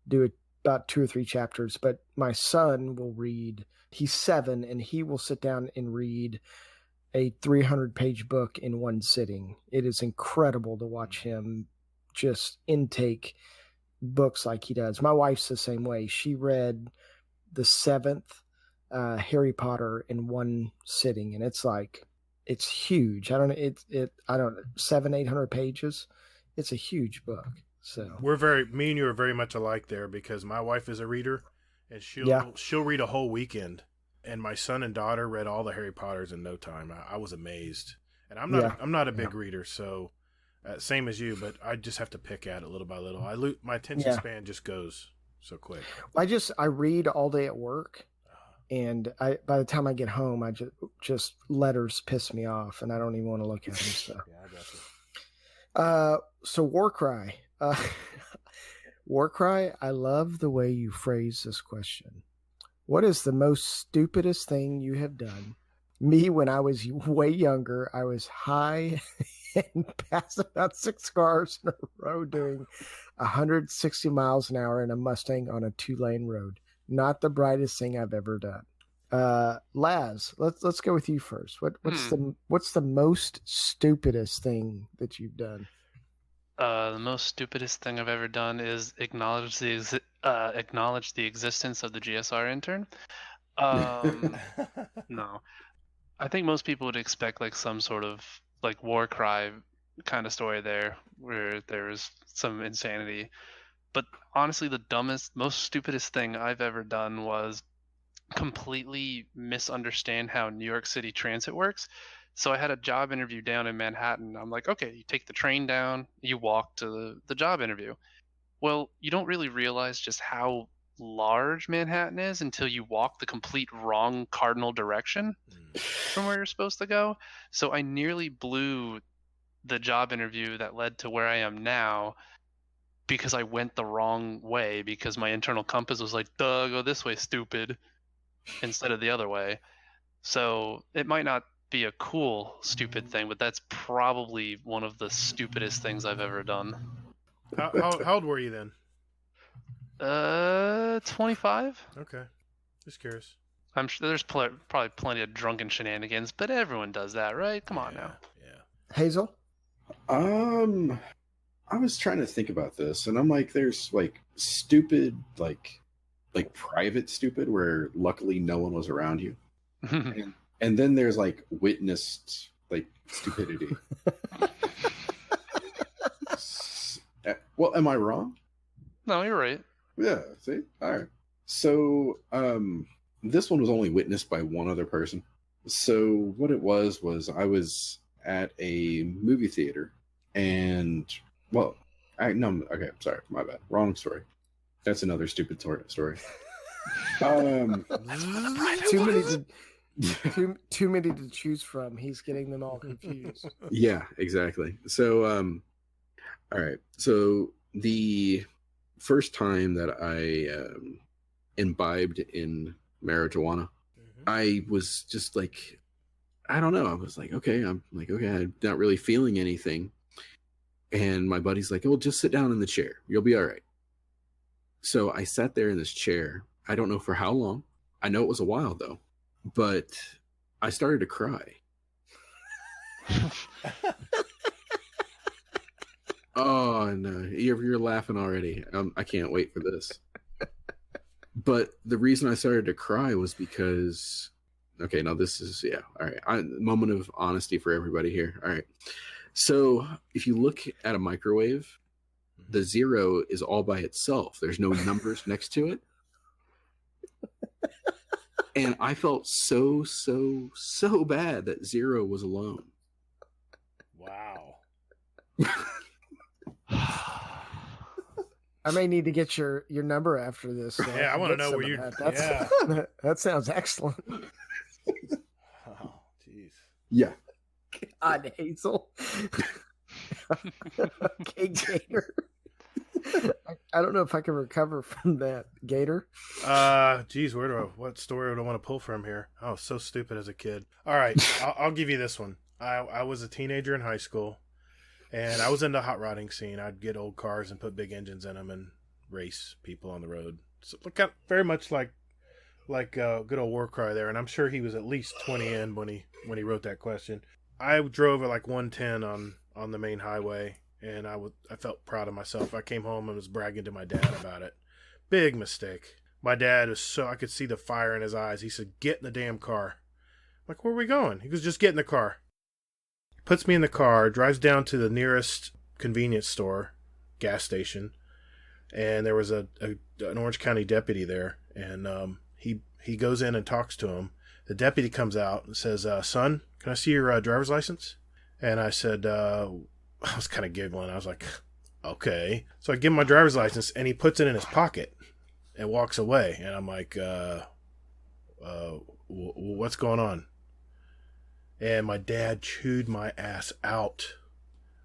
do about 2 or 3 chapters. But my son will read. He's 7, and he will sit down and read a 300-page book in one sitting. It is incredible to watch him just intake books like he does. My wife's the same way. She read the 7th Harry Potter in one sitting, and it's huge. I don't know, 700-800 pages. It's a huge book. So me and you are very much alike there, because my wife is a reader, and she'll read a whole weekend. And my son and daughter read all the Harry Potters in no time. I was amazed. And I'm not a big reader, so same as you, but I just have to pick at it little by little. My attention span just goes so quick. I read all day at work, and by the time I get home, I just letters piss me off, and I don't even want to look at them. So Yeah, I got you. So Warcry. Warcry, I love the way you phrase this question. What is the most stupidest thing you have done? Me, when I was way younger, I was high and passed about 6 cars in a row doing 160 miles an hour in a Mustang on a 2-lane road. Not the brightest thing I've ever done. Laz, let's go with you first. What's the most stupidest thing that you've done? The most stupidest thing I've ever done is acknowledge the existence of the GSR intern. No, I think most people would expect like some sort of like war cry kind of story there, where there's some insanity. But honestly, the dumbest, most stupidest thing I've ever done was completely misunderstand how New York City transit works. So I had a job interview down in Manhattan. I'm like, okay, you take the train down, you walk to the job interview. Well, you don't really realize just how large Manhattan is until you walk the complete wrong cardinal direction from where you're supposed to go. So I nearly blew the job interview that led to where I am now because I went the wrong way, because my internal compass was like, duh, go this way, stupid, instead of the other way. So it might not be a cool, stupid thing, but that's probably one of the stupidest things I've ever done. How old were you then? 25? Okay. Just curious. I'm sure there's probably plenty of drunken shenanigans, but everyone does that, right? Come on now. Yeah. Hazel? I was trying to think about this, and I'm like, there's like stupid, like private stupid, where luckily no one was around you, and then there's like witnessed like stupidity. Well, am I wrong? No, you're right. Yeah. See, all right. So, this one was only witnessed by one other person. So what it was I was at a movie theater, and well, okay, sorry, my bad, wrong story. That's another stupid story. Too many to choose from. He's getting them all confused. Yeah, exactly. So, all right. So the first time that I imbibed in marijuana, I was just like, I don't know. I was like, okay, I'm not really feeling anything. And my buddy's like, oh, just sit down in the chair. You'll be all right. So I sat there in this chair. I don't know for how long. I know it was a while though, but I started to cry. Oh, no, you're laughing already. I can't wait for this. But the reason I started to cry was because, okay, now this is, yeah, all right. Moment of honesty for everybody here. All right. So if you look at a microwave, the 0 is all by itself. There's no numbers next to it. And I felt so bad that 0 was alone. Wow. I may need to get your number after this. So Yeah, I want to know where you. Yeah. That sounds excellent. Oh, jeez. Yeah. God, Hazel. Okay, Gatr. I don't know if I can recover from that, Gatr. Geez, what story would I want to pull from here? Oh, so stupid as a kid. All right, I'll give you this one. I was a teenager in high school, and I was in the hot rodding scene. I'd get old cars and put big engines in them and race people on the road. So very much like good old war cry there. And I'm sure he was at least 20 in when he wrote that question. I drove at like 110 on the main highway. And I felt proud of myself. I came home and was bragging to my dad about it. Big mistake. My dad I could see the fire in his eyes. He said, "Get in the damn car." I'm like, "Where are we going?" He goes, "Just get in the car." Puts me in the car, drives down to the nearest convenience store, gas station. And there was an Orange County deputy there. And he goes in and talks to him. The deputy comes out and says, "Son, can I see your driver's license?" And I said, I was kind of giggling. I was like, okay. So I give him my driver's license, and he puts it in his pocket and walks away. And I'm like, what's going on? And my dad chewed my ass out.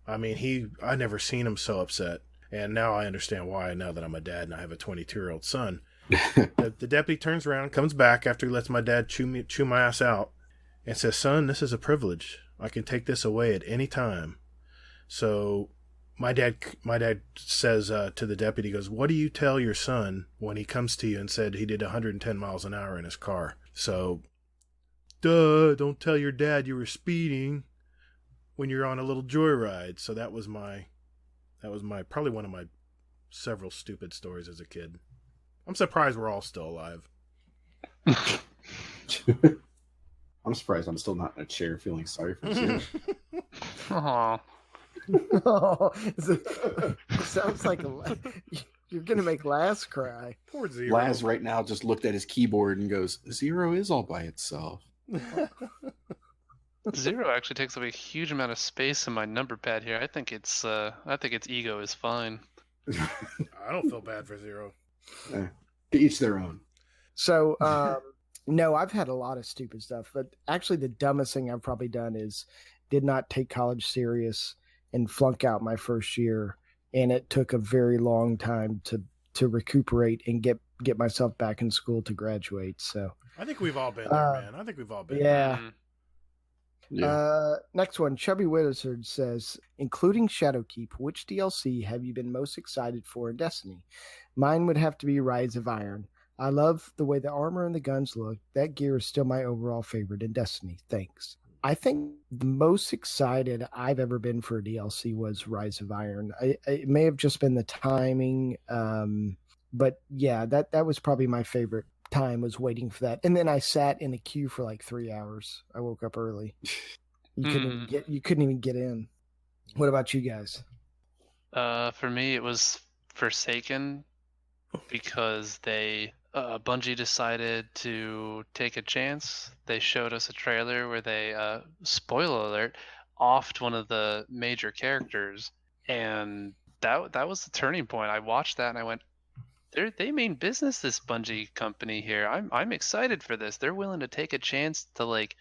I mean, I never seen him so upset. And now I understand why, now that I'm a dad and I have a 22-year-old son. The deputy turns around, comes back after he lets my dad chew my ass out, and says, "Son, this is a privilege. I can take this away at any time." So my dad says to the deputy, he goes, "What do you tell your son when he comes to you and said he did 110 miles an hour in his car?" So, don't tell your dad you were speeding when you're on a little joyride. So that was probably one of my several stupid stories as a kid. I'm surprised we're all still alive. I'm surprised I'm still not in a chair feeling sorry for you. Aww. Oh, it sounds like you're gonna make Laz cry. Poor 0. Laz right now just looked at his keyboard and goes, 0 is all by itself. 0 actually takes up a huge amount of space in my number pad here. I think its ego is fine. I don't feel bad for 0. To each their own. So, no, I've had a lot of stupid stuff, but actually the dumbest thing I've probably done is did not take college serious and flunk out my first year. And it took a very long time to recuperate and get get myself back in school to graduate. So I think we've all been there, man. I think we've all been yeah. Mhm. Yeah. Next one, Chubby Wizard says, including Shadowkeep, which DLC have you been most excited for in Destiny? Mine would have to be Rise of Iron. I love the way the armor and the guns look. That gear is still my overall favorite in Destiny. Thanks. I think the most excited I've ever been for a DLC was Rise of Iron. It may have just been the timing, but yeah, that was probably my favorite time, was waiting for that. And then I sat in a queue for like 3 hours. I woke up early. You couldn't even get in. What about you guys? For me, it was Forsaken because Bungie decided to take a chance. They showed us a trailer where they, spoiler alert, offed one of the major characters, and that was the turning point. I watched that and I went, they mean business, this Bungie company here. I'm excited for this. They're willing to take a chance to like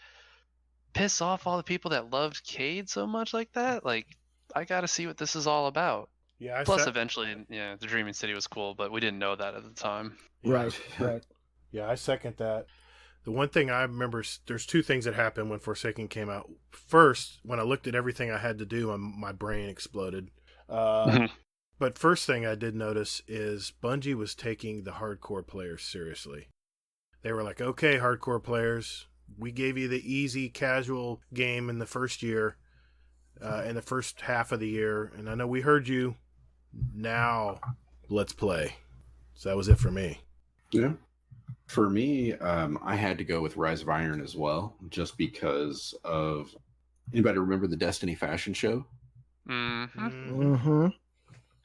piss off all the people that loved Cade so much like that. Like, I got to see what this is all about. Yeah. Plus, eventually, yeah, the Dreaming City was cool, but we didn't know that at the time. Yeah. Right. Yeah, I second that. The one thing I remember, there's two things that happened when Forsaken came out. First, when I looked at everything I had to do, my brain exploded. But first thing I did notice is Bungie was taking the hardcore players seriously. They were like, okay, hardcore players, we gave you the easy, casual game in the first year, in the first half of the year, and I know we heard you. Now, let's play. So that was it for me. Yeah. For me, I had to go with Rise of Iron as well, just because of... Anybody remember the Destiny fashion show? Mm-hmm.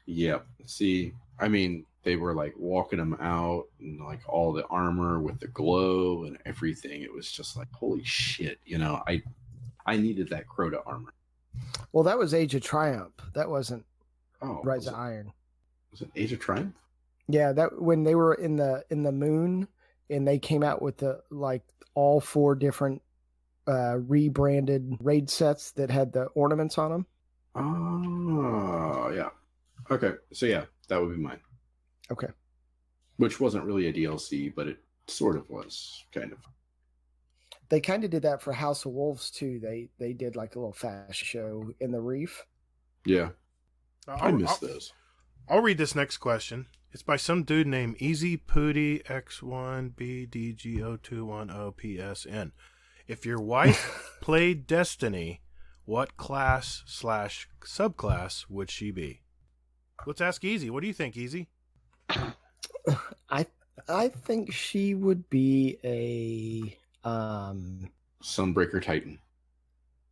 Yep. See, I mean, they were like walking them out and like all the armor with the glow and everything. It was just like, holy shit, I needed that Crota armor. Well, that was Age of Triumph. That wasn't Rise of it, Iron. Was it Age of Triumph? Yeah, that when they were in the moon and they came out with the like all 4 different rebranded raid sets that had the ornaments on them. Oh, yeah. Okay, so yeah, that would be mine. Okay. Which wasn't really a DLC, but it sort of was, kind of. They kind of did that for House of Wolves too. They did like a little fashion show in the Reef. Yeah. I miss those. I'll read this next question. It's by some dude named Easy Pooty X1BDGO210PSN. If your wife played Destiny, what class/subclass would she be? Let's ask Easy. What do you think, Easy? I think she would be a Sunbreaker Titan.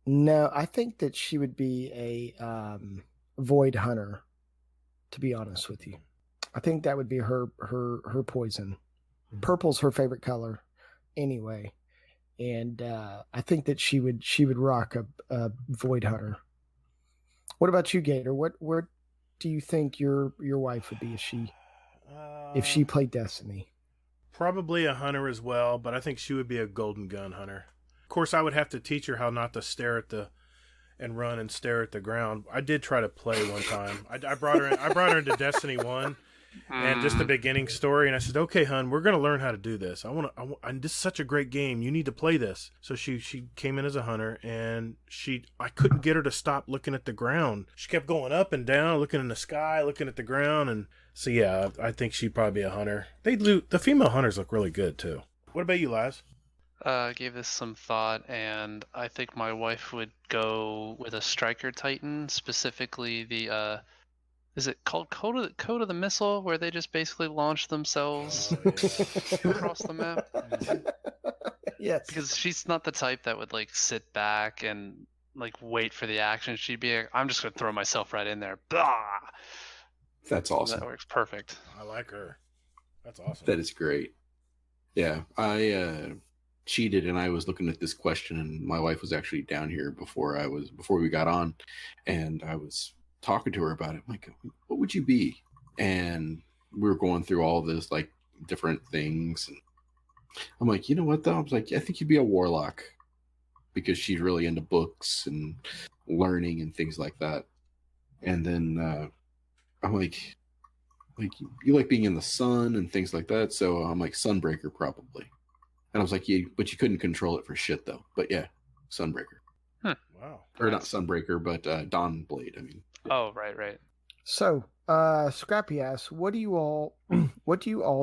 No, I think that she would be a Void Hunter, to be honest with you. I think that would be her poison. Purple's her favorite color anyway. And I think that she would rock a Void Hunter. What about you, Gatr? What do you think your wife would be if she played Destiny? Probably a hunter as well, but I think she would be a golden gun hunter. Of course, I would have to teach her how not to stare at and run and stare at the ground. I did try to play one time. I brought her in. I brought her into Destiny 1 and just the beginning story, and I said, "Okay, hun, we're gonna learn how to do this. This is such a great game. You need to play this." So she came in as a hunter, and I couldn't get her to stop looking at the ground. She kept going up and down, looking in the sky, looking at the ground, and so yeah, I think she'd probably be a hunter. The female hunters look really good too. What about you, Laz? Gave this some thought, and I think my wife would go with a Striker Titan, specifically the is it called Code of the Missile, where they just basically launch themselves across the map? Yes. Because she's not the type that would like sit back and like wait for the action. She'd be like, I'm just gonna throw myself right in there. Blah! That's awesome. That works perfect. I like her. That's awesome. That is great. Yeah, I cheated and I was looking at this question, and my wife was actually down here before we got on, and I was talking to her about it. I'm like, what would you be? And we were going through all this like different things, and I'm like, you know what though? I was like, I think you'd be a warlock, because she's really into books and learning and things like that. And then I'm like, like you like being in the sun and things like that. So I'm like Sunbreaker probably. And I was like, yeah, but you couldn't control it for shit though. But yeah, Sunbreaker. Wow. Or not Sunbreaker, but Dawnblade. I mean. Yeah. Oh, right. So, Scrappy asks, what do you all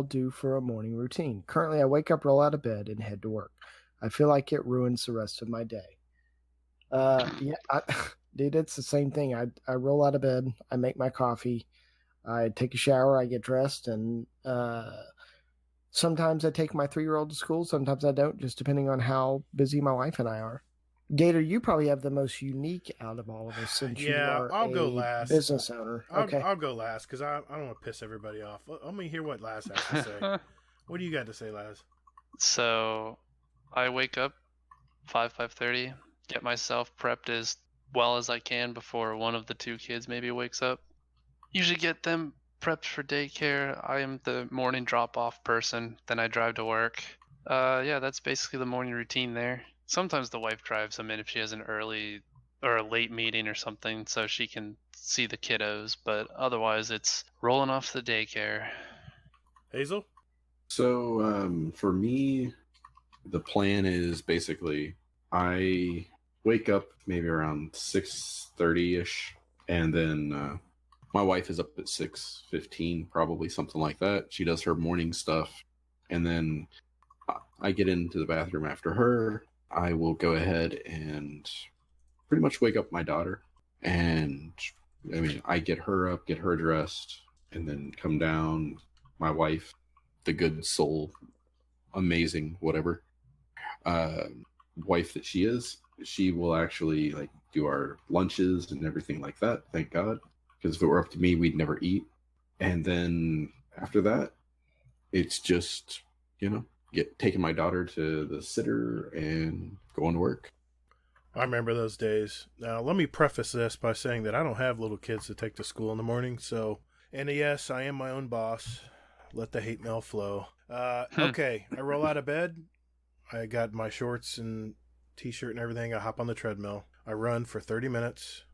do for a morning routine? Currently, I wake up, roll out of bed, and head to work. I feel like it ruins the rest of my day. Dude, it's the same thing. I roll out of bed, I make my coffee, I take a shower, I get dressed, and sometimes I take my 3-year-old to school, sometimes I don't, just depending on how busy my wife and I are. Gatr, you probably have the most unique out of all of us since you are I'll go last. Business owner. Okay. I'll go last because I don't want to piss everybody off. Let me hear what Laz has to say. What do you got to say, Laz? So I wake up 5:30, get myself prepped as well as I can before one of the 2 kids maybe wakes up. Usually get them prepped for daycare. I am the morning drop-off person. Then I drive to work. That's basically the morning routine there. Sometimes the wife drives them in if she has an early or a late meeting or something so she can see the kiddos, but otherwise it's rolling off to the daycare. Hazel? So for me, the plan is basically I wake up maybe around 6:30ish, and then my wife is up at 6:15, probably something like that. She does her morning stuff, and then I get into the bathroom after her. I will go ahead and pretty much wake up my daughter, and I mean, I get her up, get her dressed, and then come down. My wife, the good soul, amazing, whatever wife that she is, she will actually like do our lunches and everything like that. Thank God, because if it were up to me, we'd never eat. And then after that, it's just taking my daughter to the sitter and going to work. I remember those days. Now, let me preface this by saying that I don't have little kids to take to school in the morning. And yes, I am my own boss. Let the hate mail flow. Okay, I roll out of bed. I got my shorts and t-shirt and everything. I hop on the treadmill. I run for 30 minutes.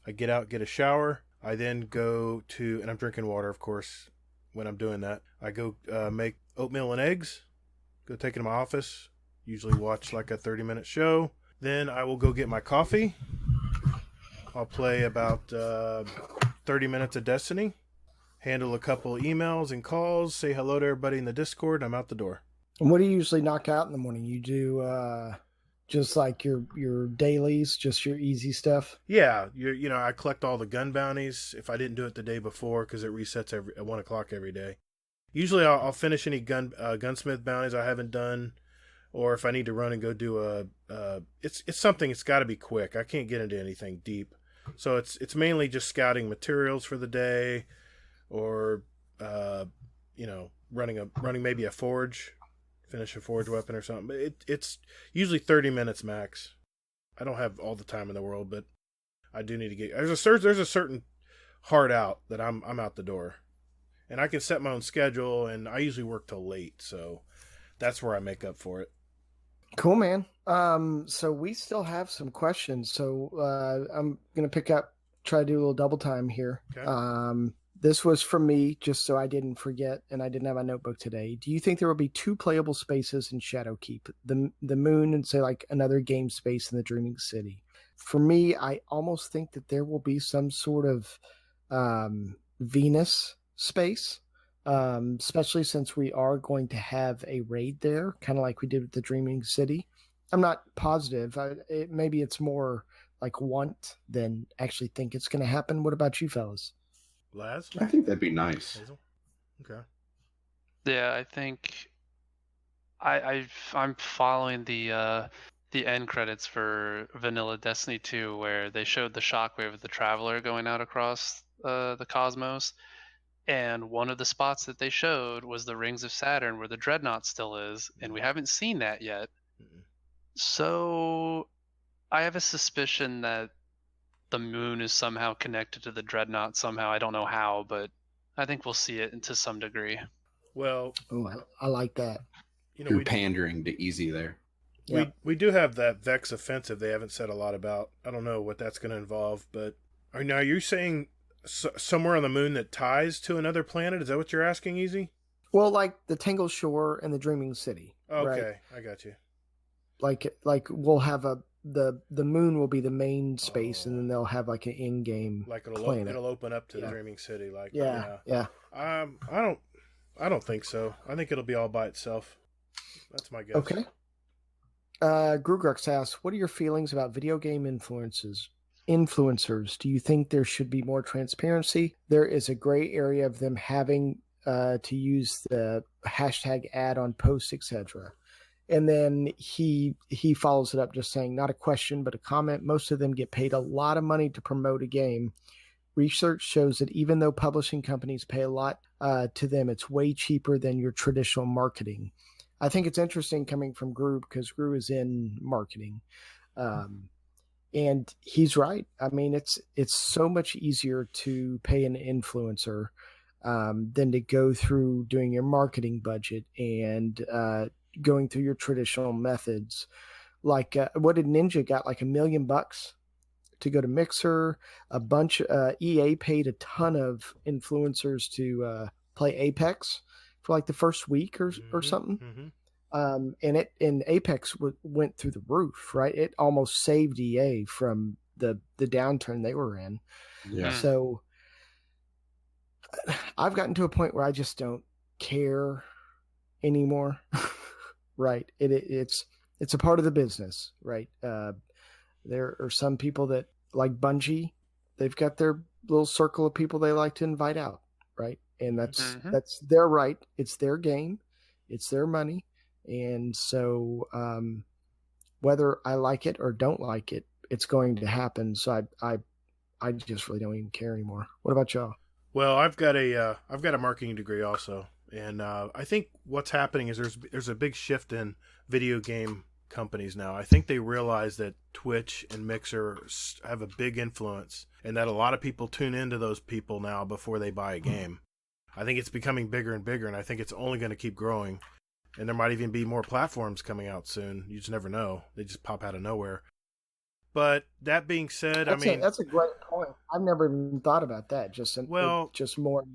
I get out, get a shower. I then go to, and I'm drinking water, of course, when I'm doing that. I go make oatmeal and eggs. Go take it to my office. Usually watch like a 30-minute show. Then I will go get my coffee. I'll play about 30 minutes of Destiny. Handle a couple emails and calls. Say hello to everybody in the Discord. I'm out the door. And what do you usually knock out in the morning? You do just like your dailies, just your easy stuff? Yeah. I collect all the gun bounties if I didn't do it the day before because it resets at 1 o'clock every day. Usually I'll finish any gunsmith bounties I haven't done, or if I need to run and go do it's something. It's got to be quick. I can't get into anything deep, so it's mainly just scouting materials for the day, or running maybe a forge, finish a forge weapon or something. But it's usually 30 minutes max. I don't have all the time in the world, but I do need to get. There's a certain hard out that I'm out the door. And I can set my own schedule, and I usually work till late, so that's where I make up for it. Cool, man. So we still have some questions, so I'm going to try to do a little double time here. Okay. This was from me, just so I didn't forget, and I didn't have my notebook today. Do you think there will be 2 playable spaces in Shadowkeep? The moon and, say, like another game space in the Dreaming City? For me, I almost think that there will be some sort of Venus space, especially since we are going to have a raid there, kind of like we did with the Dreaming City. I'm not positive. Maybe it's more like want than actually think it's going to happen. What about you fellas? Laz? I think that'd be nice. Hazel? Okay. Yeah, I think I'm following the end credits for Vanilla Destiny 2, where they showed the shockwave of the Traveler going out across the cosmos. And one of the spots that they showed was the Rings of Saturn, where the Dreadnought still is, and we haven't seen that yet. Mm-mm. So I have a suspicion that the moon is somehow connected to the Dreadnought somehow. I don't know how, but I think we'll see it to some degree. Well, I like that. You're pandering to easy there. We do have that Vex offensive they haven't said a lot about. I don't know what that's going to involve, but now you're saying somewhere on the moon that ties to another planet? Is that what you're asking, Easy? Well, like the Tangled Shore and the Dreaming City. Okay, right? I got you. Like we'll have the moon will be the main space, and then they'll have like an in-game Like planet. it'll open up to the Dreaming City. Like yeah. I don't think so. I think it'll be all by itself. That's my guess. Okay. Grugrux asks, what are your feelings about video game influencers? Do you think there should be more transparency? There is a gray area of them having to use the hashtag ad on posts, etc. And then he follows it up just saying, not a question, but a comment. Most of them get paid a lot of money to promote a game. Research shows that even though publishing companies pay a lot to them, it's way cheaper than your traditional marketing. I think it's interesting coming from Gru because Gru is in marketing. And he's right. I mean, it's so much easier to pay an influencer than to go through doing your marketing budget and going through your traditional methods. Like, what did Ninja got? Like $1 million to go to Mixer. A bunch. EA paid a ton of influencers to play Apex for like the first week or something. Mm-hmm. And Apex went through the roof, right? It almost saved EA from the downturn they were in. Yeah. So I've gotten to a point where I just don't care anymore. Right. It's a part of the business, right? There are some people that like Bungie, they've got their little circle of people they like to invite out, right? And that's their right. It's their game. It's their money. And so whether I like it or don't like it, it's going to happen. So I just really don't even care anymore. What about y'all? Well, I've got a marketing degree also, and I think what's happening is there's a big shift in video game companies now. I think they realize that Twitch and Mixer have a big influence, and that a lot of people tune into those people now before they buy a game. I think it's becoming bigger and bigger, and I think it's only going to keep growing. And there might even be more platforms coming out soon. You just never know. They just pop out of nowhere. But that being said, that's a great point. I've never even thought about that. Just more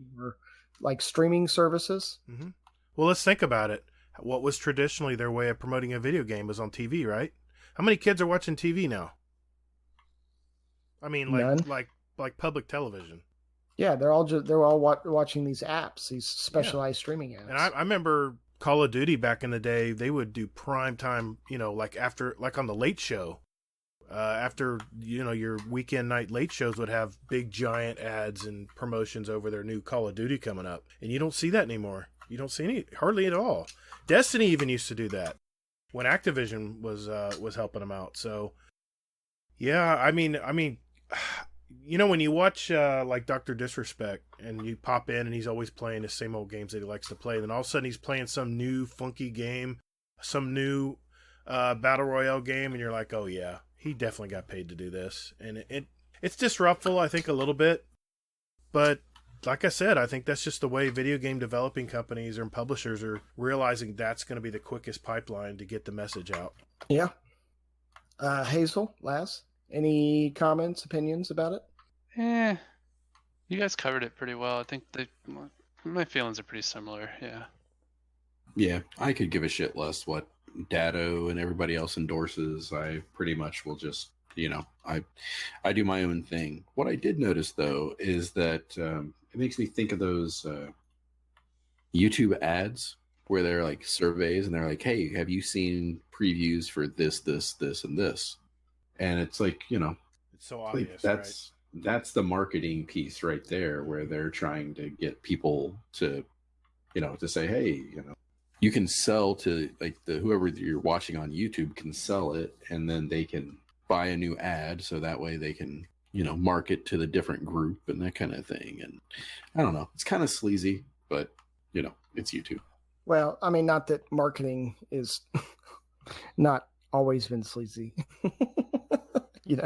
like streaming services. Mm-hmm. Well, let's think about it. What was traditionally their way of promoting a video game was on TV, right? How many kids are watching TV now? I mean, like public television. Yeah, they're all watching these apps, these specialized streaming apps. And I remember Call of Duty back in the day. They would do prime time, like on the Late Show. After your weekend night late shows would have big giant ads and promotions over their new Call of Duty coming up, and you don't see that anymore. You don't see hardly at all. Destiny even used to do that when Activision was helping them out. So yeah, I mean, when you watch like Dr. Disrespect and you pop in and he's always playing the same old games that he likes to play, and then all of a sudden he's playing some new funky game, some new battle royale game, and you're like, oh yeah, he definitely got paid to do this. And it's disruptful, I think, a little bit. But like I said, I think that's just the way video game developing companies or publishers are realizing that's going to be the quickest pipeline to get the message out. Yeah. Hazel, Laz, any comments, opinions about it? You guys covered it pretty well. I think my feelings are pretty similar. Yeah. Yeah, I could give a shit less what Datto and everybody else endorses. I pretty much will just, I do my own thing. What I did notice though is that it makes me think of those YouTube ads where they're like surveys and they're like, hey, have you seen previews for this, and this? And it's like, it's so obvious. That's the marketing piece right there, where they're trying to get people to, to say, hey, you can sell to like whoever you're watching on YouTube can sell it, and then they can buy a new ad, so that way they can, market to the different group and that kind of thing. And I don't know, it's kind of sleazy, but it's YouTube. Well, I mean, not that marketing is not always been sleazy. It's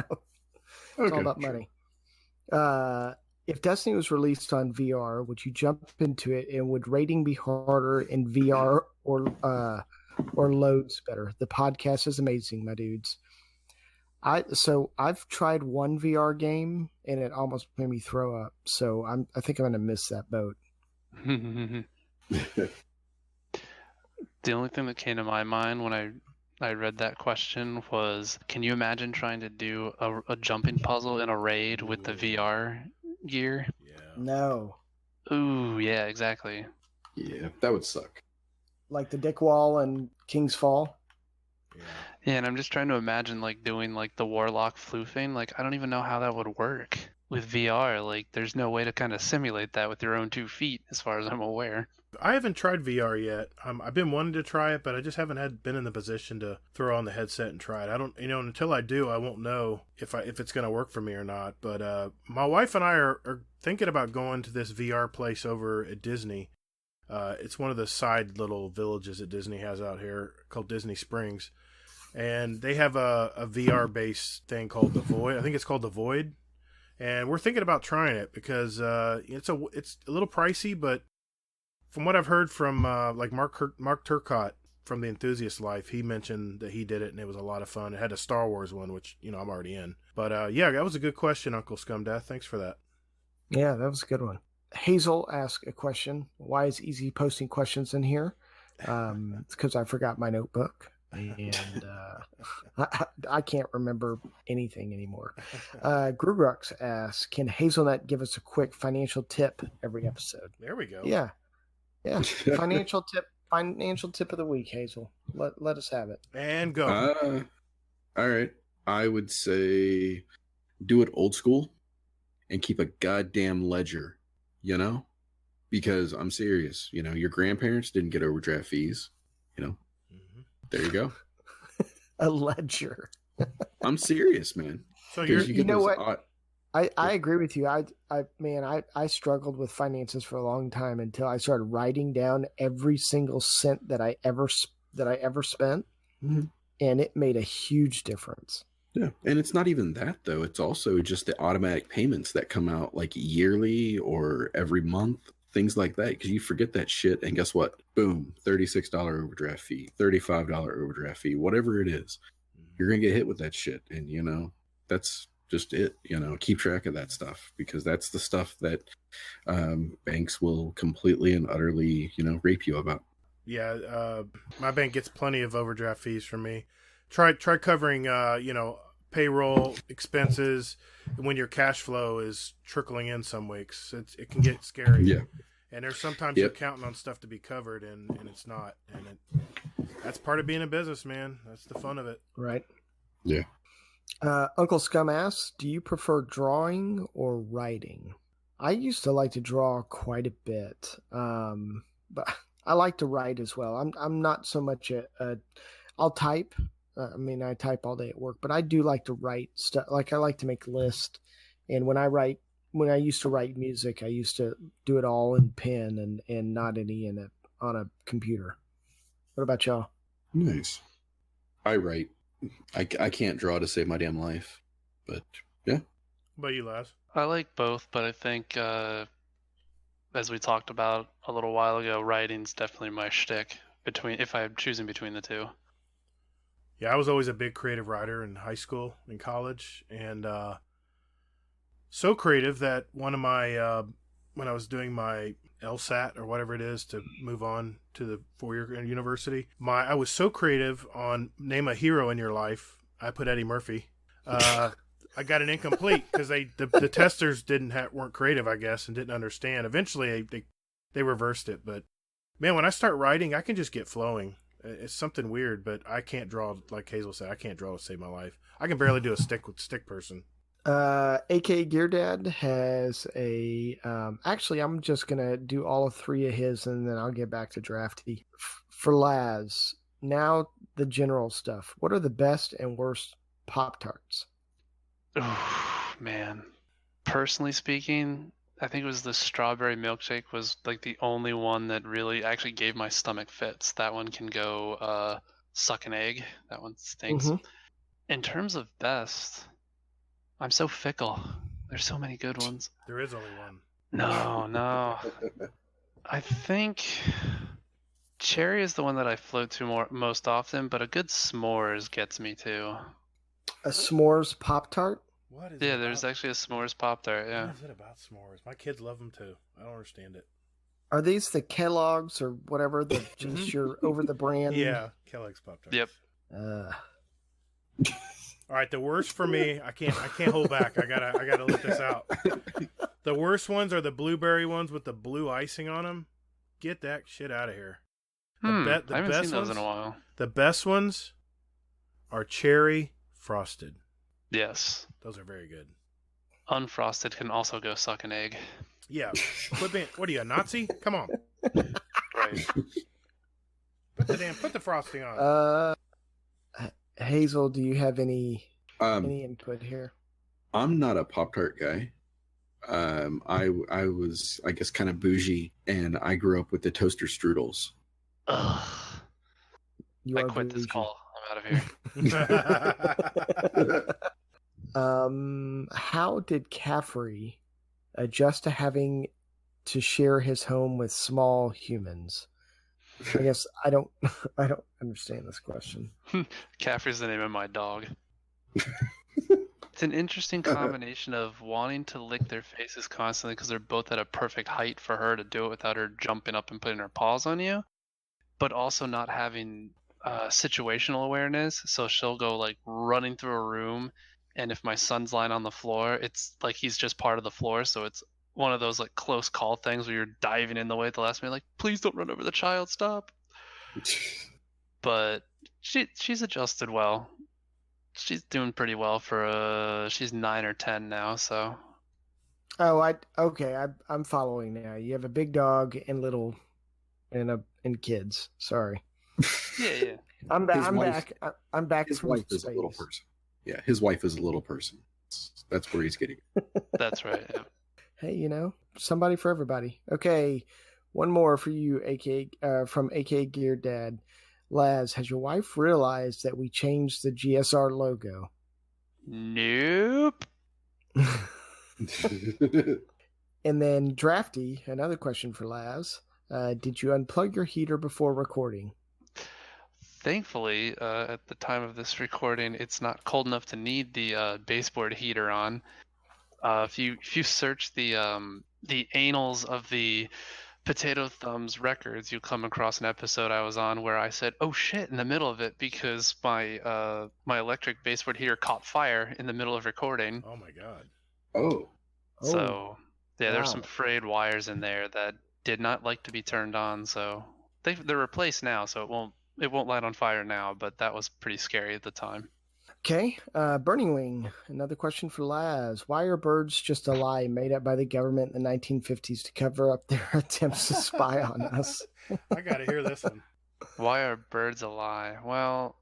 all about money. If Destiny was released on VR, would you jump into it, and would rating be harder in VR or loads better? The podcast is amazing, my dudes. I've tried one VR game and it almost made me throw up. So I think I'm gonna miss that boat. The only thing that came to my mind when I read that question was, can you imagine trying to do a jumping puzzle in a raid with the VR gear? Yeah. No, Ooh, yeah, exactly. Yeah, that would suck. like the Dick Wall and King's Fall. Yeah. Yeah, and I'm just trying to imagine like doing like the warlock floofing. Like I don't even know how that would work with VR. Like there's no way to kind of simulate that with your own 2 feet, as far as I'm aware. I haven't tried VR yet. I've been wanting to try it, but I just haven't been in the position to throw on the headset and try it. I don't, until I do, I won't know if it's going to work for me or not. But my wife and I are thinking about going to this VR place over at Disney. It's one of the side little villages that Disney has out here called Disney Springs, and they have a VR based thing called the Void. I think it's called the Void, and we're thinking about trying it because it's a little pricey, but from what I've heard from like Mark Turcott from the Enthusiast Life, he mentioned that he did it and it was a lot of fun. It had a Star Wars one, which I'm already in. But yeah, that was a good question, Uncle Scumdeath. Thanks for that. Yeah, that was a good one. Hazel asked a question. Why is Easy posting questions in here? It's because I forgot my notebook. And I can't remember anything anymore. Grugrux asks, can Hazelnut give us a quick financial tip every episode? There we go. Yeah. Financial tip of the week, Hazel. Let us have it. And go. All right. I would say do it old school and keep a goddamn ledger, because I'm serious. Your grandparents didn't get overdraft fees, There you go. A ledger. I'm serious, man. So you know what? I agree with you. I struggled with finances for a long time until I started writing down every single cent that I ever spent, mm-hmm. and it made a huge difference. Yeah, and it's not even that though. It's also just the automatic payments that come out like yearly or every month, things like that. Because you forget that shit, and guess what? Boom, $36 overdraft fee, $35 overdraft fee, whatever it is, you're gonna get hit with that shit, and that's just it. Keep track of that stuff because that's the stuff that banks will completely and utterly, rape you about. Yeah, my bank gets plenty of overdraft fees from me. Try covering, payroll expenses when your cash flow is trickling in some weeks. It can get scary. Yeah. And there's sometimes you're counting on stuff to be covered and it's not. And that's part of being a business, man. That's the fun of it. Right. Yeah. Uncle Scum asks, do you prefer drawing or writing? I used to like to draw quite a bit, but I like to write as well. I'm not so much I'll type. I type all day at work, but I do like to write stuff. Like I like to make lists, and when I used to write music, I used to do it all in pen and not on a computer. What about y'all? Nice. I write. I can't draw to save my damn life, but yeah. What about you, Laz? I like both, but I think as we talked about a little while ago, writing's definitely my shtick if I'm choosing between the two. Yeah, I was always a big creative writer in high school and college, and so creative that one of my when I was doing my LSAT or whatever it is to move on to the 4-year university, I was so creative on name a hero in your life. I put Eddie Murphy. I got an incomplete because the testers weren't creative, I guess, and didn't understand. Eventually, they reversed it, but man, when I start writing, I can just get flowing. It's something weird, but I can't draw, like Hazel said, I can't draw to save my life. I can barely do a stick person. AK Gear Dad has a, actually, I'm just going to do all 3 of his and then I'll get back to Drafty. For Laz, now the general stuff. What are the best and worst Pop-Tarts? Oh, man. Personally speaking, I think it was the strawberry milkshake was like the only one that really actually gave my stomach fits. That one can go suck an egg. That one stinks. Mm-hmm. In terms of best, I'm so fickle. There's so many good ones. There is only one. No. I think cherry is the one that I float to most often, but a good s'mores gets me too. A s'mores Pop-Tart? What is Yeah, it there's about? actually a s'mores Pop-Tart, yeah. What is it about s'mores? My kids love them too. I don't understand it. Are these the Kellogg's or whatever? The just your over the brand? Yeah, Kellogg's Pop-Tarts. Yep. All right, the worst for me, I can't hold back. I gotta let this out. The worst ones are the blueberry ones with the blue icing on them. Get that shit out of here. I haven't seen those in a while. The best ones are cherry frosted. Yes. Those are very good. Unfrosted can also go suck an egg. Yeah. What are you, a Nazi? Come on. Right. Put the frosting on. Hazel, do you have any input here? I'm not a Pop-Tart guy. I was, I guess, kind of bougie, and I grew up with the toaster strudels. Ugh. You I are quit this bougie. call. I'm out of here. How did Caffrey adjust to having to share his home with small humans? I guess I don't understand this question. Caffrey's the name of my dog. It's an interesting combination of wanting to lick their faces constantly because they're both at a perfect height for her to do it without her jumping up and putting her paws on you, but also not having situational awareness. So she'll go like running through a room, and if my son's lying on the floor, it's like he's just part of the floor. So it's one of those like close call things where you're diving in the way at the last minute, like, please don't run over the child, stop. But she's adjusted well. She's doing pretty well for she's 9 or 10 now, so. Oh, I'm following now. You have a big dog and little and kids. Sorry. Yeah. I'm wife- back. I'm back His from wife is a space. little person. Yeah, his wife is a little person. That's where he's getting. That's right. Yeah. Hey, somebody for everybody. Okay, one more for you, from AK Gear Dad. Laz, has your wife realized that we changed the GSR logo? Nope. And then Drafty, another question for Laz. Did you unplug your heater before recording? Thankfully, at the time of this recording, it's not cold enough to need the baseboard heater on. If you search the annals of the Potato Thumbs records, you'll come across an episode I was on where I said, "Oh shit!" in the middle of it because my electric baseboard heater caught fire in the middle of recording. Oh my god. Oh. So yeah, there's some wow. frayed wires in there that did not like to be turned on. So they're replaced now, so it won't light on fire now. But that was pretty scary at the time. Okay, Burning Wing, another question for Laz. Why are birds just a lie made up by the government in the 1950s to cover up their attempts to spy on us? I gotta hear this one. Why are birds a lie? Well,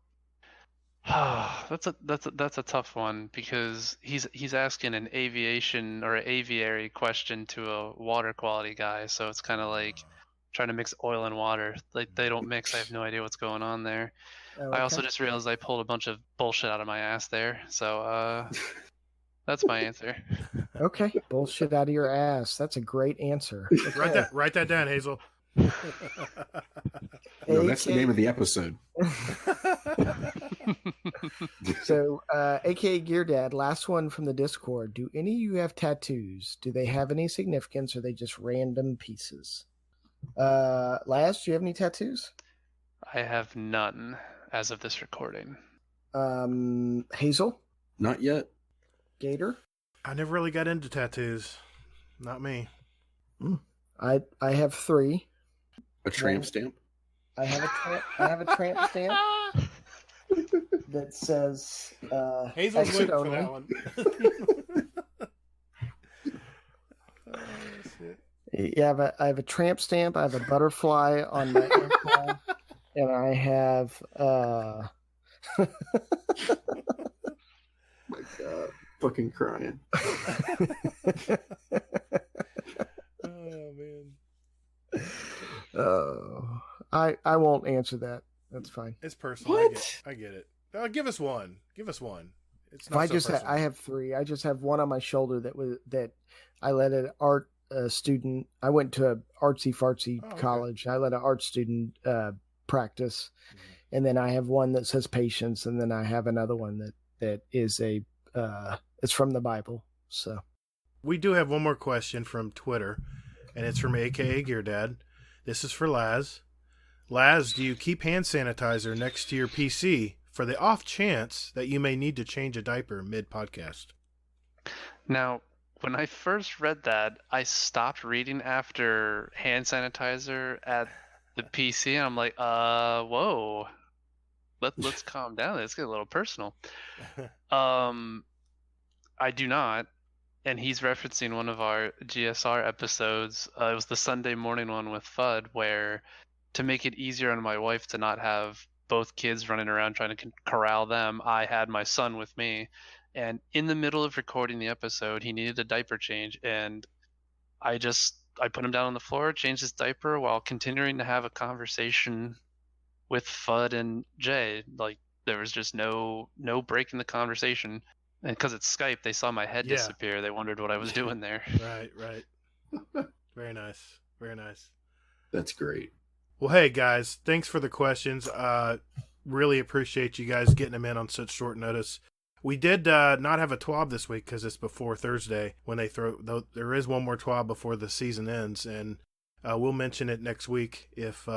that's a tough one because he's asking an aviation or an aviary question to a water quality guy, so it's kind of like trying to mix oil and water. Like they don't mix. I have no idea what's going on there. Oh, I also just realized I pulled a bunch of bullshit out of my ass there, so that's my answer. Okay, bullshit out of your ass. That's a great answer. Okay. Write that down, Hazel. No, that's the name of the episode. So, aka Gear Dad, last one from the Discord. Do any of you have tattoos? Do they have any significance, or are they just random pieces? Laz, do you have any tattoos? I have none as of this recording. Hazel? Not yet. Gatr? I never really got into tattoos. Not me. I have 3. A tramp stamp. I have a tramp stamp that says Hazel's exit waiting for only. that one. Oh, shit. Yeah, I have a tramp stamp. I have a butterfly on my ankle, and I have My God, fucking crying. Oh man. I won't answer that. That's fine. It's personal. What? I get it. Give us one. It's Well, not so personal. I have 3. I just have one on my shoulder that I let an art student. I went to a artsy fartsy Oh, okay. college. I let an art student practice, and then I have one that says patience, and then I have another one that is it's from the Bible. So We do have one more question from Twitter, and it's from AKA Gear Dad. This is for Laz. Laz, do you keep hand sanitizer next to your PC for the off chance that you may need to change a diaper mid-podcast? Now, when I first read that, I stopped reading after hand sanitizer at the PC, and I'm like, whoa. Let's calm down. Let's get a little personal. I do not. And he's referencing one of our GSR episodes. It was the Sunday morning one with Fudd, where to make it easier on my wife to not have both kids running around trying to corral them, I had my son with me. And in the middle of recording the episode, he needed a diaper change. And I put him down on the floor, changed his diaper while continuing to have a conversation with Fudd and Jay. Like, there was just no break in the conversation. And because it's Skype, they saw my head disappear. They wondered what I was doing there. Right. Very nice. Very nice. That's great. Well, hey, guys, thanks for the questions. Really appreciate you guys getting them in on such short notice. We did not have a TWAB this week because it's before Thursday when they throw. Though there is one more TWAB before the season ends, and we'll mention it next week. If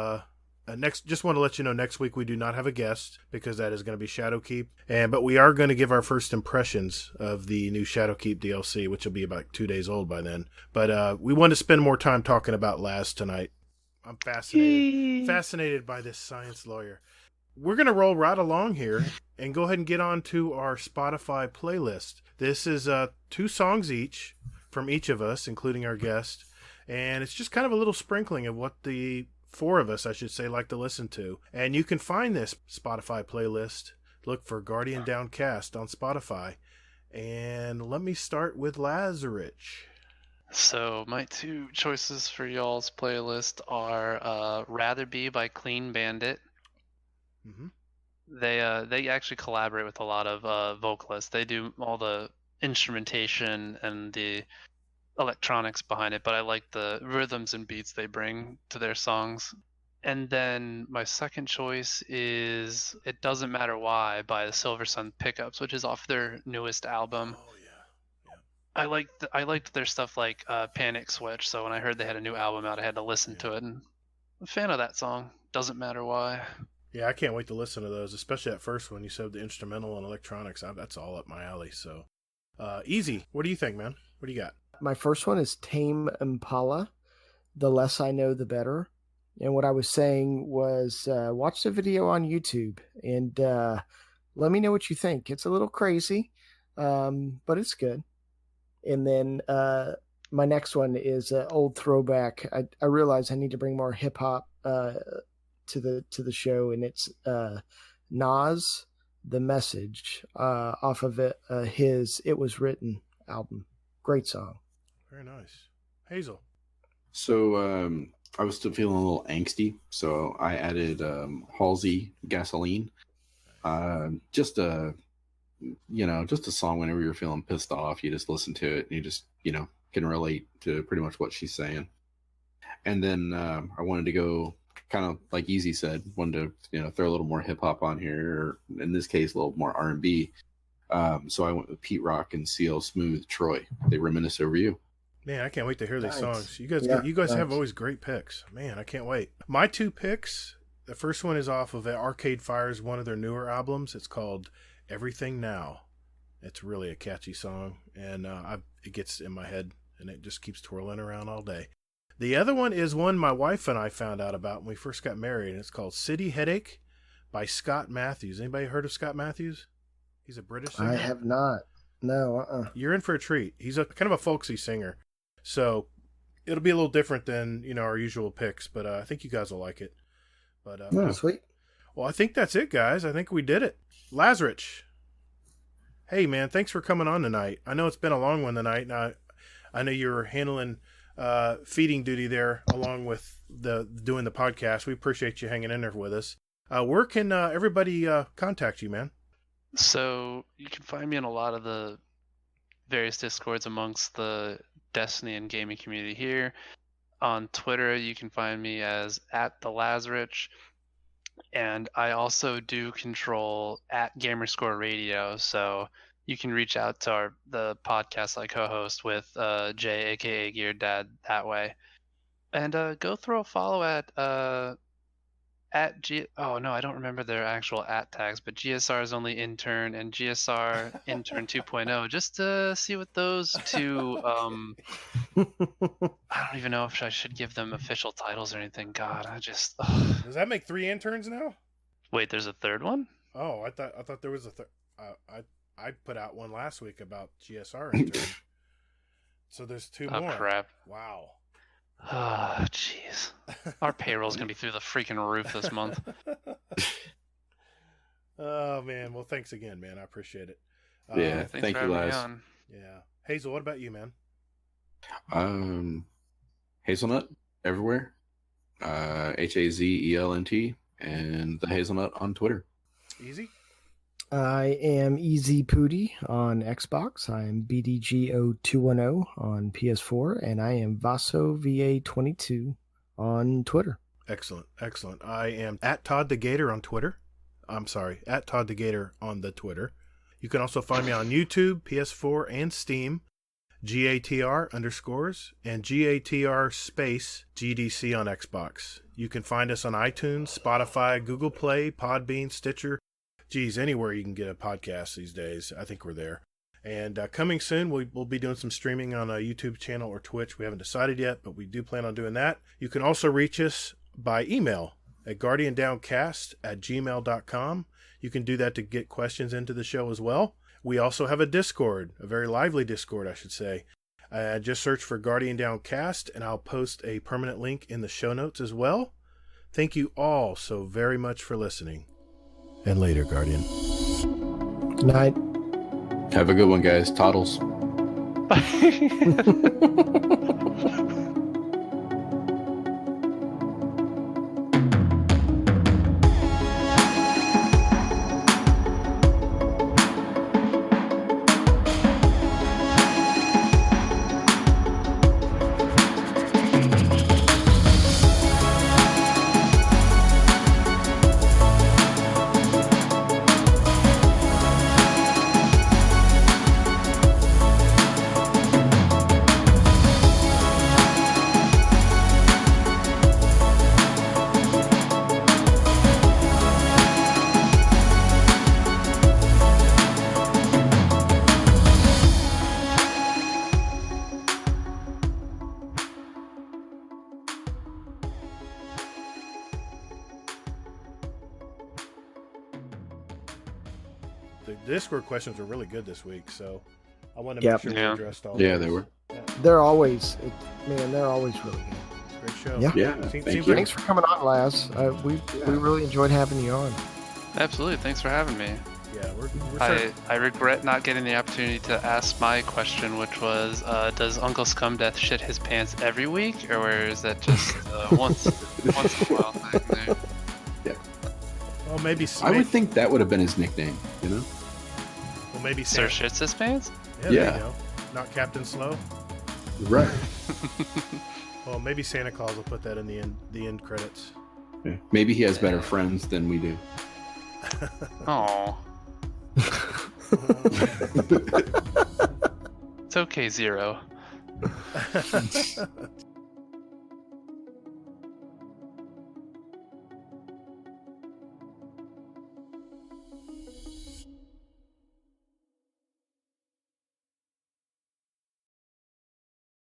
just want to let you know, next week we do not have a guest because that is going to be Shadowkeep, but we are going to give our first impressions of the new Shadowkeep DLC, which will be about 2 days old by then. But we want to spend more time talking about Laz tonight. I'm fascinated by this science lawyer. We're going to roll right along here and go ahead and get on to our Spotify playlist. This is 2 songs each from each of us, including our guest. And it's just kind of a little sprinkling of what the 4 of us, I should say, like to listen to. And you can find this Spotify playlist. Look for Guardian Downcast on Spotify. And let me start with Lazzrich. So my 2 choices for y'all's playlist are Rather Be by Clean Bandit. Mm-hmm. They actually collaborate with a lot of vocalists. They do all the instrumentation and the electronics behind it, but I like the rhythms and beats they bring to their songs. And then my second choice is It Doesn't Matter Why by the Silver Sun Pickups, which is off their newest album. Oh, yeah. I liked their stuff like Panic Switch, so when I heard they had a new album out, I had to listen to it, and I'm a fan of that song, Doesn't Matter Why. Yeah, I can't wait to listen to those, especially that first one. You said the instrumental and electronics. That's all up my alley. So, Easy, what do you think, man? What do you got? my first one is Tame Impala. The less I know, the better. And what I was saying was watch the video on YouTube and let me know what you think. It's a little crazy, but it's good. And then my next one is an old throwback. I realize I need to bring more hip hop to the show, and it's Nas, The Message, off of his It Was Written album. Great song. Very nice. Hazel. So I was still feeling a little angsty, so I added Halsey Gasoline. Just a song whenever you're feeling pissed off, you just listen to it and you just, can relate to pretty much what she's saying. And then I wanted to go kind of like Easy said, wanted to, throw a little more hip hop on here, or in this case, a little more R&B. So I went with Pete Rock and CL Smooth, Troy. They Reminisce Over You. Man, I can't wait to hear these Thanks. songs. You guys Thanks. have always great picks. Man, I can't wait. My 2 picks, the first one is off of Arcade Fire's one of their newer albums. It's called Everything Now. It's really a catchy song, and it gets in my head, and it just keeps twirling around all day. The other one is one my wife and I found out about when we first got married, and it's called City Headache by Scott Matthews. Anybody heard of Scott Matthews? He's a British singer. I have not. No. You're in for a treat. He's a kind of a folksy singer. So it'll be a little different than, our usual picks, but I think you guys will like it. But Sweet. Well, I think that's it, guys. I think we did it. Lazzrich. Hey, man, thanks for coming on tonight. I know it's been a long one tonight, and I know you're handling feeding duty there along with doing the podcast. We appreciate you hanging in there with us. Where can everybody contact you, man? So you can find me in a lot of the various Discords amongst the Destiny and gaming community here. On Twitter, you can find me as @TheLazzrich. And I also do control at Gamerscore Radio, so you can reach out to the podcast I co-host with Jay, aka Gear Dad, that way. And go throw a follow at G. Oh no, I don't remember their actual at tags, but GSR is only intern and GSR intern 2.0, just to see what those two. I don't even know if I should give them official titles or anything. God, I just. Does that make 3 interns now? Wait, there's a third one? Oh, I thought there was a third. I put out one last week about GSR intern. So there's 2 more. Oh crap! Wow. Oh jeez, our payroll's gonna be through the freaking roof this month. Oh man, well thanks again, man. I appreciate it. Yeah, Thanks thank for you, having me Laz. on. Yeah. Hazel, what about you, man? Hazelnut everywhere. HAZELNT and the Hazelnut on Twitter. Easy? I am Easy Pooty on Xbox. I am BDGO210 on PS4, and I am VasoVA22 on Twitter. Excellent. I am at Todd the Gator on Twitter. I'm sorry, at Todd the Gator on the Twitter. You can also find me on YouTube, PS4, and Steam. GATR_ and GATR space GDC on Xbox. You can find us on iTunes, Spotify, Google Play, Podbean, Stitcher. Geez, anywhere you can get a podcast these days. I think we're there. And coming soon, we'll be doing some streaming on a YouTube channel or Twitch. We haven't decided yet, but we do plan on doing that. You can also reach us by email at guardiandowncast@gmail.com. You can do that to get questions into the show as well. We also have a Discord, a very lively Discord, I should say. Just search for Guardian Downcast, and I'll post a permanent link in the show notes as well. Thank you all so very much for listening. And later, Guardian. Good night. Have a good one, guys. Toddles. The Discord questions were really good this week, so I wanted to make sure we addressed all Yeah, those. they were. Yeah, They're always really good. great show. Yeah. Yeah, Seems thank like- you. Thanks for coming on, Laz. We really enjoyed having you on. Absolutely, thanks for having me. Yeah, we're starting. I regret not getting the opportunity to ask my question, which was, does Uncle Scumdeath shit his pants every week, or is that just once in a while thing there? Well, maybe. I would think that would have been his nickname, you know? Well, maybe Sir Santa. shits his pants? Yeah, there Yeah. you go. Not Captain Slow. Right. Well, maybe Santa Claus will put that in the end credits. Yeah. Maybe he has better friends than we do. Oh. It's okay, Zero.